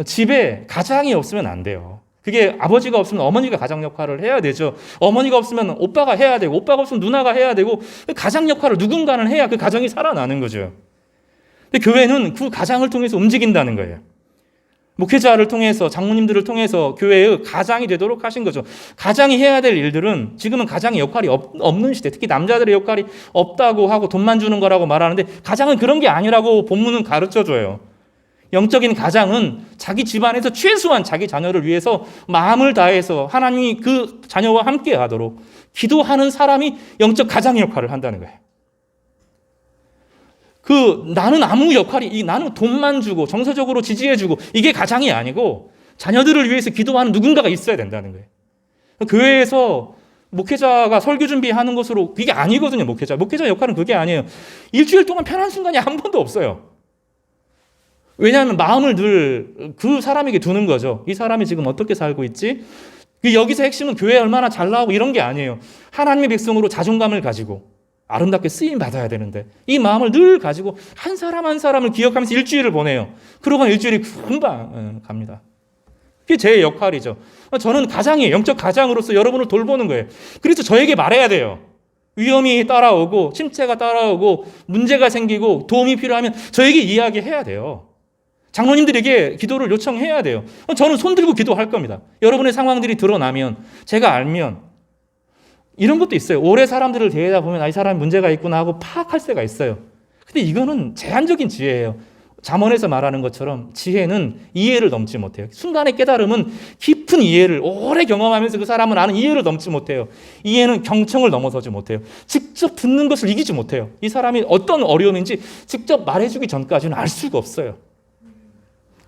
집에 가장이 없으면 안 돼요. 그게 아버지가 없으면 어머니가 가장 역할을 해야 되죠. 어머니가 없으면 오빠가 해야 되고 오빠가 없으면 누나가 해야 되고 가장 역할을 누군가는 해야 그 가정이 살아나는 거죠. 근데 교회는 그 가장을 통해서 움직인다는 거예요. 목회자를 통해서 장로님들을 통해서 교회의 가장이 되도록 하신 거죠. 가장이 해야 될 일들은 지금은 가장의 역할이 없는 시대, 특히 남자들의 역할이 없다고 하고 돈만 주는 거라고 말하는데 가장은 그런 게 아니라고 본문은 가르쳐줘요. 영적인 가장은 자기 집안에서 최소한 자기 자녀를 위해서 마음을 다해서 하나님이 그 자녀와 함께 하도록 기도하는 사람이 영적 가장의 역할을 한다는 거예요. 나는 아무 역할이, 나는 돈만 주고 정서적으로 지지해주고 이게 가장이 아니고 자녀들을 위해서 기도하는 누군가가 있어야 된다는 거예요. 교회에서 목회자가 설교 준비하는 것으로 그게 아니거든요. 목회자 역할은 그게 아니에요. 일주일 동안 편한 순간이 한 번도 없어요. 왜냐하면 마음을 늘 그 사람에게 두는 거죠. 이 사람이 지금 어떻게 살고 있지? 여기서 핵심은 교회 얼마나 잘 나오고 이런 게 아니에요. 하나님의 백성으로 자존감을 가지고 아름답게 쓰임 받아야 되는데 이 마음을 늘 가지고 한 사람 한 사람을 기억하면서 일주일을 보내요. 그러고 일주일이 금방 갑니다. 그게 제 역할이죠. 저는 가장이에요. 영적 가장으로서 여러분을 돌보는 거예요. 그래서 저에게 말해야 돼요. 위험이 따라오고 침체가 따라오고 문제가 생기고 도움이 필요하면 저에게 이야기해야 돼요. 장로님들에게 기도를 요청해야 돼요. 저는 손 들고 기도할 겁니다. 여러분의 상황들이 드러나면 제가 알면 이런 것도 있어요. 오래 사람들을 대하다 보면 이 사람이 문제가 있구나 하고 파악할 때가 있어요. 근데 이거는 제한적인 지혜예요. 잠언에서 말하는 것처럼 지혜는 이해를 넘지 못해요. 순간의 깨달음은 깊은 이해를 오래 경험하면서 그 사람은 아는 이해를 넘지 못해요. 이해는 경청을 넘어서지 못해요. 직접 듣는 것을 이기지 못해요. 이 사람이 어떤 어려움인지 직접 말해주기 전까지는 알 수가 없어요.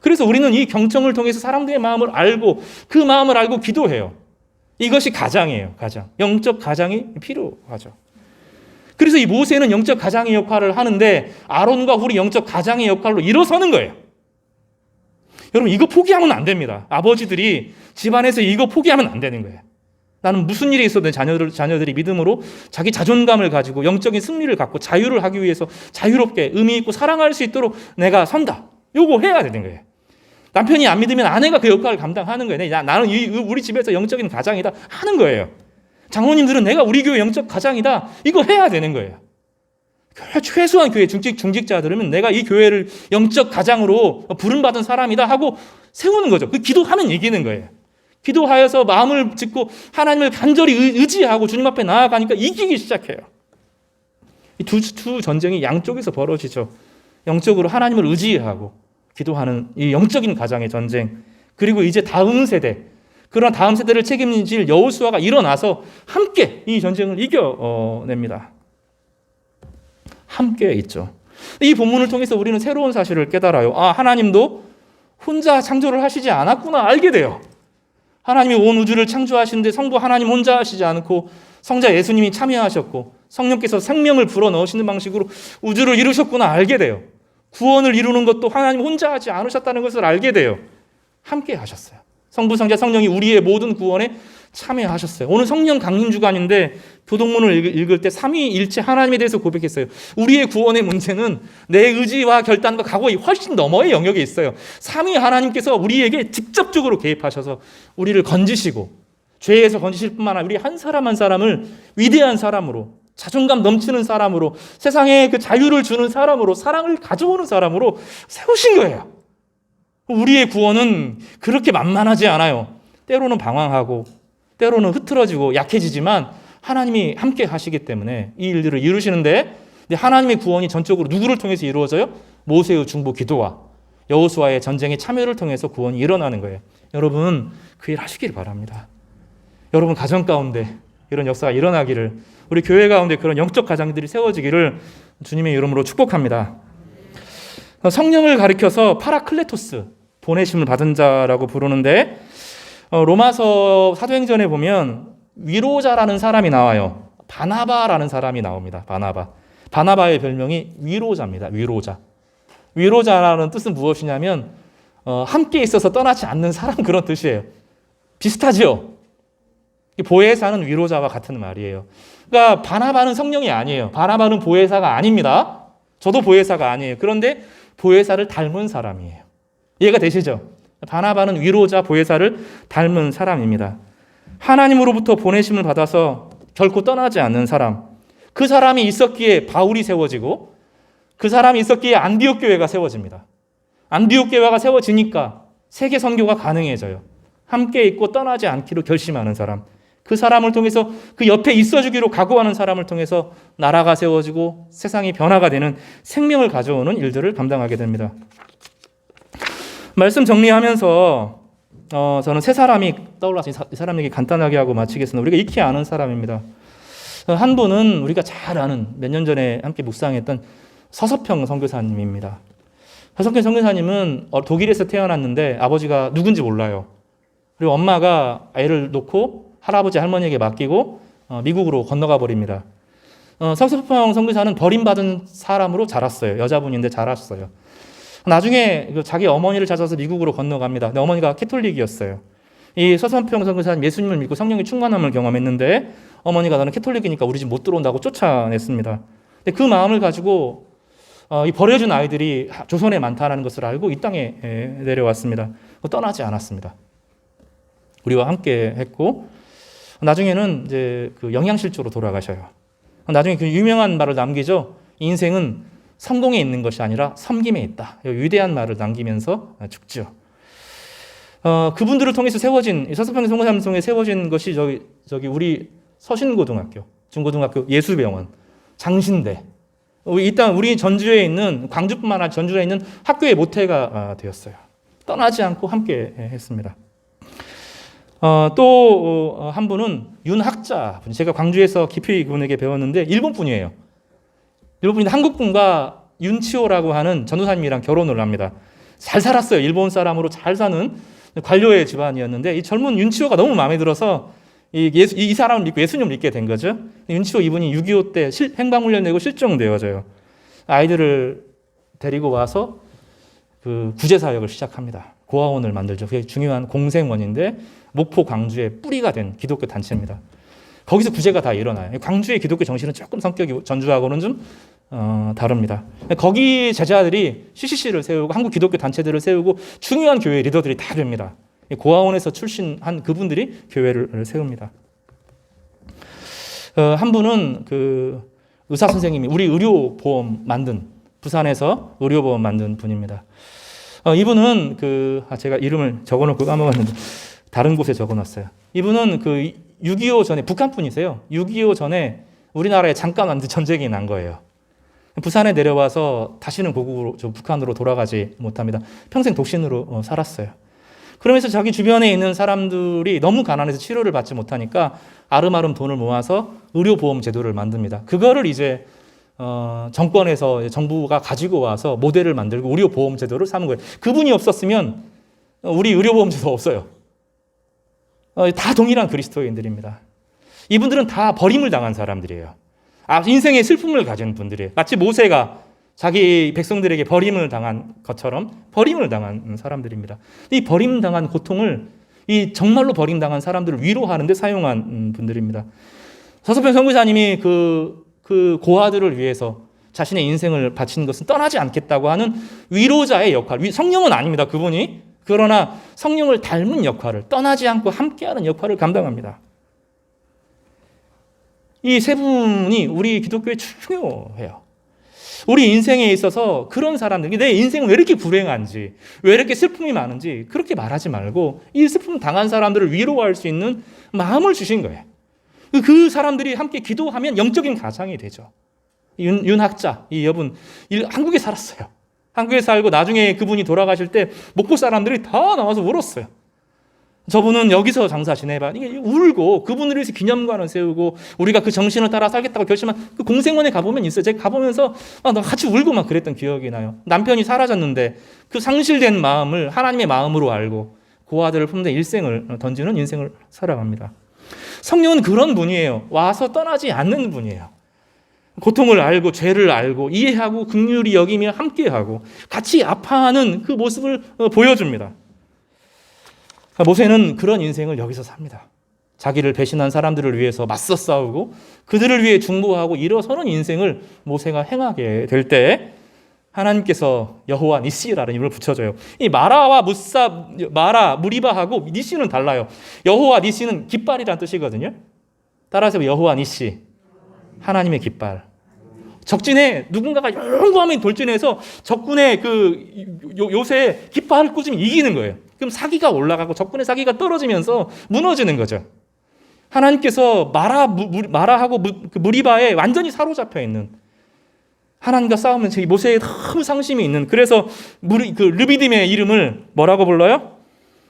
그래서 우리는 이 경청을 통해서 사람들의 마음을 알고 그 마음을 알고 기도해요. 이것이 가장이에요. 가장. 영적 가장이 필요하죠. 그래서 이 모세는 영적 가장의 역할을 하는데 아론과 훌이 영적 가장의 역할로 일어서는 거예요. 여러분 이거 포기하면 안 됩니다. 아버지들이 집안에서 이거 포기하면 안 되는 거예요. 나는 무슨 일이 있어도 자녀들이 믿음으로 자기 자존감을 가지고 영적인 승리를 갖고 자유를 하기 위해서 자유롭게 의미 있고 사랑할 수 있도록 내가 선다. 요거 해야 되는 거예요. 남편이 안 믿으면 아내가 그 역할을 감당하는 거예요. 나는 우리 집에서 영적인 가장이다 하는 거예요. 장로님들은 내가 우리 교회 영적 가장이다. 이거 해야 되는 거예요. 최소한 교회 중직자들은 내가 이 교회를 영적 가장으로 부름받은 사람이다 하고 세우는 거죠. 그 기도하면 이기는 거예요. 기도하여서 마음을 짓고 하나님을 간절히 의지하고 주님 앞에 나아가니까 이기기 시작해요. 이 두 전쟁이 양쪽에서 벌어지죠. 영적으로 하나님을 의지하고 기도하는 이 영적인 가장의 전쟁. 그리고 이제 다음 세대, 그런 다음 세대를 책임질 여호수아가 일어나서 함께 이 전쟁을 이겨냅니다. 함께 있죠. 이 본문을 통해서 우리는 새로운 사실을 깨달아요. 하나님도 혼자 창조를 하시지 않았구나 알게 돼요. 하나님이 온 우주를 창조하시는데 성부 하나님 혼자 하시지 않고 성자 예수님이 참여하셨고 성령께서 생명을 불어넣으시는 방식으로 우주를 이루셨구나 알게 돼요. 구원을 이루는 것도 하나님 혼자 하지 않으셨다는 것을 알게 돼요. 함께 하셨어요. 성부, 성자, 성령이 우리의 모든 구원에 참여하셨어요. 오늘 성령 강림 주간인데 교동문을 읽을 때 삼위일체 하나님에 대해서 고백했어요. 우리의 구원의 문제는 내 의지와 결단과 각오의 훨씬 너머의 영역에 있어요. 삼위 하나님께서 우리에게 직접적으로 개입하셔서 우리를 건지시고 죄에서 건지실 뿐만 아니라 우리 한 사람 한 사람을 위대한 사람으로, 자존감 넘치는 사람으로, 세상에 그 자유를 주는 사람으로, 사랑을 가져오는 사람으로 세우신 거예요. 우리의 구원은 그렇게 만만하지 않아요. 때로는 방황하고 때로는 흐트러지고 약해지지만 하나님이 함께 하시기 때문에 이 일들을 이루시는데, 하나님의 구원이 전적으로 누구를 통해서 이루어져요? 모세의 중보 기도와 여호수아의 전쟁의 참여를 통해서 구원이 일어나는 거예요. 여러분 그 일 하시길 바랍니다. 여러분 가정 가운데 이런 역사가 일어나기를, 우리 교회 가운데 그런 영적 가장들이 세워지기를 주님의 이름으로 축복합니다. 성령을 가리켜서 파라클레토스, 보내심을 받은 자라고 부르는데, 로마서 사도행전에 보면 위로자라는 사람이 나와요. 바나바라는 사람이 나옵니다. 바나바의 별명이 위로자입니다. 위로자라는 뜻은 무엇이냐면 함께 있어서 떠나지 않는 사람, 그런 뜻이에요. 비슷하죠? 보혜사는 위로자와 같은 말이에요. 그러니까 바나바는 성령이 아니에요. 바나바는 보혜사가 아닙니다. 저도 보혜사가 아니에요. 그런데 보혜사를 닮은 사람이에요. 이해가 되시죠? 바나바는 위로자, 보혜사를 닮은 사람입니다. 하나님으로부터 보내심을 받아서 결코 떠나지 않는 사람. 그 사람이 있었기에 바울이 세워지고 그 사람이 있었기에 안디옥 교회가 세워집니다. 안디옥 교회가 세워지니까 세계 선교가 가능해져요. 함께 있고 떠나지 않기로 결심하는 사람. 그 사람을 통해서, 그 옆에 있어주기로 각오하는 사람을 통해서 나라가 세워지고 세상이 변화가 되는 생명을 가져오는 일들을 감당하게 됩니다. 말씀 정리하면서 저는 세 사람이 떠올라서 이 사람 얘기 간단하게 하고 마치겠습니다. 우리가 익히 아는 사람입니다. 한 분은 우리가 잘 아는, 몇 년 전에 함께 묵상했던 서서평 선교사님입니다. 서서평 선교사님은 독일에서 태어났는데 아버지가 누군지 몰라요. 그리고 엄마가 애를 놓고 할아버지 할머니에게 맡기고 미국으로 건너가 버립니다. 서서평 선교사는 버림받은 사람으로 자랐어요. 여자분인데 자랐어요. 나중에 자기 어머니를 찾아서 미국으로 건너갑니다. 근데 어머니가 캐톨릭이었어요. 이 서서평 선교사는 예수님을 믿고 성령의 충만함을 경험했는데 어머니가 나는 캐톨릭이니까 우리 집 못 들어온다고 쫓아냈습니다. 근데 그 마음을 가지고 이 버려진 아이들이 조선에 많다는 것을 알고 이 땅에 내려왔습니다. 떠나지 않았습니다. 우리와 함께 했고, 나중에는 이제 그 영양실조로 돌아가셔요. 나중에 그 유명한 말을 남기죠. 인생은 성공에 있는 것이 아니라 섬김에 있다. 위대한 말을 남기면서 죽죠. 그분들을 통해서 세워진, 서서평 선교사님 통해 세워진 것이 저기 우리 서신고등학교, 중고등학교, 예수병원, 장신대. 일단 우리 전주에 있는, 광주뿐만 아니라 전주에 있는 학교의 모태가 되었어요. 떠나지 않고 함께 했습니다. 또 한 분은 윤학자, 제가 광주에서 깊이 그분에게 배웠는데 일본 분이에요. 일본 분인데 한국 분과 윤치호라고 하는 전도사님이랑 결혼을 합니다. 잘 살았어요. 일본 사람으로 잘 사는 관료의 집안이었는데 이 젊은 윤치호가 너무 마음에 들어서 이 사람을 믿고 예수님을 믿게 된 거죠. 윤치호 이분이 6.25 때 행방훈련 내고 실종되어져요. 아이들을 데리고 와서 그 구제사역을 시작합니다. 고아원을 만들죠. 그게 중요한 공생원인데 목포 광주의 뿌리가 된 기독교 단체입니다. 거기서 구제가 다 일어나요. 광주의 기독교 정신은 조금 성격이 전주하고는 좀 다릅니다. 거기 제자들이 CCC를 세우고 한국 기독교 단체들을 세우고 중요한 교회 리더들이 다 됩니다. 고아원에서 출신한 그분들이 교회를 세웁니다. 한 분은 그 의사 선생님이 우리 의료보험 만든 부산에서 의료보험 만든 분입니다. 이분은 제가 이름을 적어놓고 까먹었는데 다른 곳에 적어놨어요. 이분은 그 6.25 전에 북한 분이세요. 6.25 전에 우리나라에 잠깐 완전 전쟁이 난 거예요. 부산에 내려와서 다시는 고국으로 북한으로 돌아가지 못합니다. 평생 독신으로 살았어요. 그러면서 자기 주변에 있는 사람들이 너무 가난해서 치료를 받지 못하니까 아름아름 돈을 모아서 의료보험 제도를 만듭니다. 그거를 이제 정권에서 정부가 가지고 와서 모델을 만들고 의료보험 제도를 삼은 거예요. 그분이 없었으면 우리 의료보험 제도 없어요. 다 동일한 그리스도인들입니다. 이분들은 다 버림을 당한 사람들이에요. 인생의 슬픔을 가진 분들이에요. 마치 모세가 자기 백성들에게 버림을 당한 것처럼 버림을 당한 사람들입니다. 이 버림당한 고통을 이 정말로 버림당한 사람들을 위로하는 데 사용한 분들입니다. 서석병 선교사님이 그 고아들을 위해서 자신의 인생을 바친 것은 떠나지 않겠다고 하는 위로자의 역할, 성령은 아닙니다. 그분이. 그러나 성령을 닮은 역할을, 떠나지 않고 함께하는 역할을 감당합니다. 이 세 분이 우리 기독교에 중요해요. 우리 인생에 있어서 그런 사람들, 내 인생은 왜 이렇게 불행한지, 왜 이렇게 슬픔이 많은지 그렇게 말하지 말고 이 슬픔 당한 사람들을 위로할 수 있는 마음을 주신 거예요. 그 사람들이 함께 기도하면 영적인 가장이 되죠. 윤학자, 이 여분, 한국에 살았어요. 한국에 살고 나중에 그분이 돌아가실 때 목포 사람들이 다 나와서 울었어요. 저분은 여기서 장사 지내봐. 이게 울고 그분을 위해서 기념관을 세우고 우리가 그 정신을 따라 살겠다고 결심한 그 공생원에 가보면 있어요. 제가 가보면서 나 같이 울고 막 그랬던 기억이 나요. 남편이 사라졌는데 그 상실된 마음을 하나님의 마음으로 알고 고아들을 품는 일생을 던지는 인생을 살아갑니다. 성령은 그런 분이에요. 와서 떠나지 않는 분이에요. 고통을 알고 죄를 알고 이해하고 긍휼히 여기며 함께하고 같이 아파하는 그 모습을 보여줍니다. 모세는 그런 인생을 여기서 삽니다. 자기를 배신한 사람들을 위해서 맞서 싸우고 그들을 위해 중보하고 일어서는 인생을 모세가 행하게 될 때 하나님께서 여호와 니시라는 이름을 붙여줘요. 이 마라, 무리바하고 니시는 달라요. 여호와 니시는 깃발이라는 뜻이거든요. 따라서 여호와 니시, 하나님의 깃발. 적진에 누군가가 용감히 돌진해서 적군의 요새 깃발을 꽂으면 이기는 거예요. 그럼 사기가 올라가고 적군의 사기가 떨어지면서 무너지는 거죠. 하나님께서 마라하고 무리바에 완전히 사로잡혀 있는, 하나님과 싸우면 모세에 너무 상심이 있는, 그래서 르비딤의 이름을 뭐라고 불러요?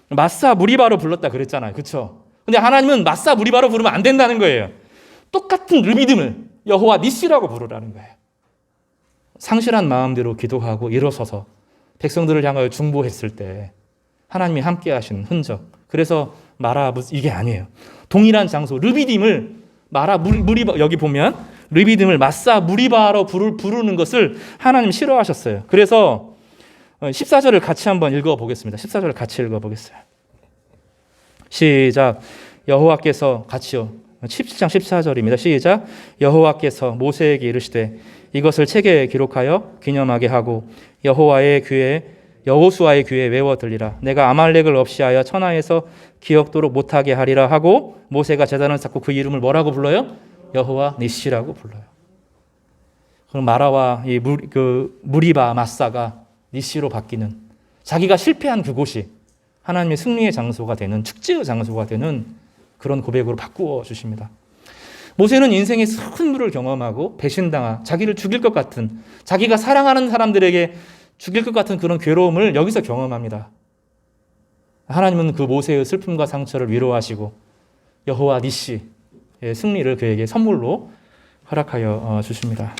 마사 무리바로 불렀다 그랬잖아요. 그렇죠? 근데 하나님은 마사 무리바로 부르면 안 된다는 거예요. 똑같은 르비딤을 여호와 니시라고 부르라는 거예요. 상실한 마음대로 기도하고 일어서서 백성들을 향하여 중보했을 때 하나님이 함께 하시는 흔적. 그래서 이게 아니에요. 동일한 장소 르비딤을 무리바, 여기 보면 르비딤을 마사 무리바로 부르는 것을 하나님 싫어하셨어요. 그래서 14절을 같이 한번 읽어보겠습니다. 14절을 같이 읽어보겠어요. 시작. 여호와께서 같이요. 17장 14절입니다. 시작. 여호와께서 모세에게 이르시되 이것을 책에 기록하여 기념하게 하고 여호수아의 귀에 외워 들리라. 내가 아말렉을 없이하여 천하에서 기억도록 못하게 하리라 하고 모세가 제단을 쌓고 그 이름을 뭐라고 불러요? 여호와 니시라고 불러요. 그럼 마라와 무리바 마사가 니시로 바뀌는, 자기가 실패한 그곳이 하나님의 승리의 장소가 되는, 축제의 장소가 되는 그런 고백으로 바꾸어 주십니다. 모세는 인생의 슬픔을 경험하고 배신당하, 자기를 죽일 것 같은, 자기가 사랑하는 사람들에게 죽일 것 같은 그런 괴로움을 여기서 경험합니다. 하나님은 그 모세의 슬픔과 상처를 위로하시고 여호와 니시의 승리를 그에게 선물로 허락하여 주십니다.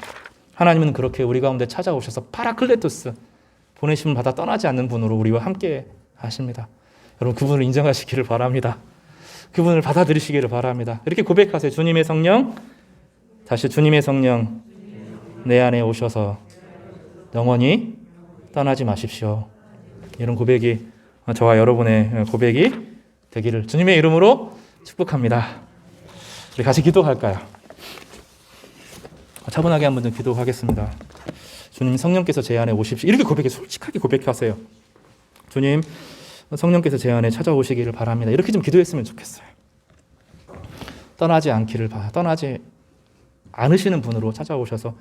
하나님은 그렇게 우리 가운데 찾아오셔서 파라클레토스, 보내심을 받아 떠나지 않는 분으로 우리와 함께 하십니다. 여러분, 그분을 인정하시기를 바랍니다. 그분을 받아들이시기를 바랍니다. 이렇게 고백하세요. 주님의 성령, 다시 주님의 성령 내 안에 오셔서 영원히 떠나지 마십시오. 이런 고백이 저와 여러분의 고백이 되기를 주님의 이름으로 축복합니다. 우리 같이 기도할까요? 차분하게 한번 좀 기도하겠습니다. 주님, 성령께서 제 안에 오십시오. 이렇게 솔직하게 고백하세요. 주님, 성령께서 제 안에 찾아오시기를 바랍니다. 이렇게 좀 기도했으면 좋겠어요. 떠나지 않으시는 분으로 찾아오셔서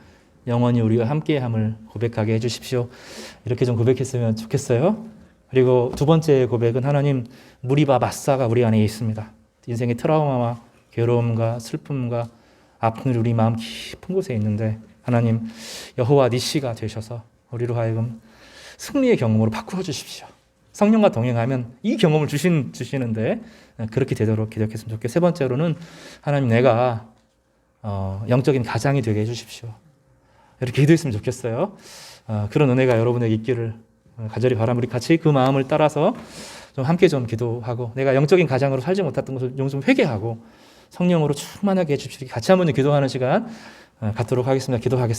영원히 우리와 함께함을 고백하게 해주십시오. 이렇게 좀 고백했으면 좋겠어요. 그리고 두 번째 고백은 하나님, 무리바 마사가 우리 안에 있습니다. 인생의 트라우마와 괴로움과 슬픔과 아픔이 우리 마음 깊은 곳에 있는데 하나님, 여호와 니시가 되셔서 우리로 하여금 승리의 경험으로 바꾸어 주십시오. 성령과 동행하면 이 경험을 주시는데 그렇게 되도록 기도했으면 좋겠어요. 세 번째로는 하나님, 내가 영적인 가장이 되게 해주십시오. 이렇게 기도했으면 좋겠어요. 그런 은혜가 여러분에게 있기를 간절히 바랍니다. 우리 같이 그 마음을 따라서 좀 함께 좀 기도하고, 내가 영적인 가장으로 살지 못했던 것을 좀 회개하고 성령으로 충만하게 해주시기 같이 한번 기도하는 시간 갖도록 하겠습니다. 기도하겠습니다.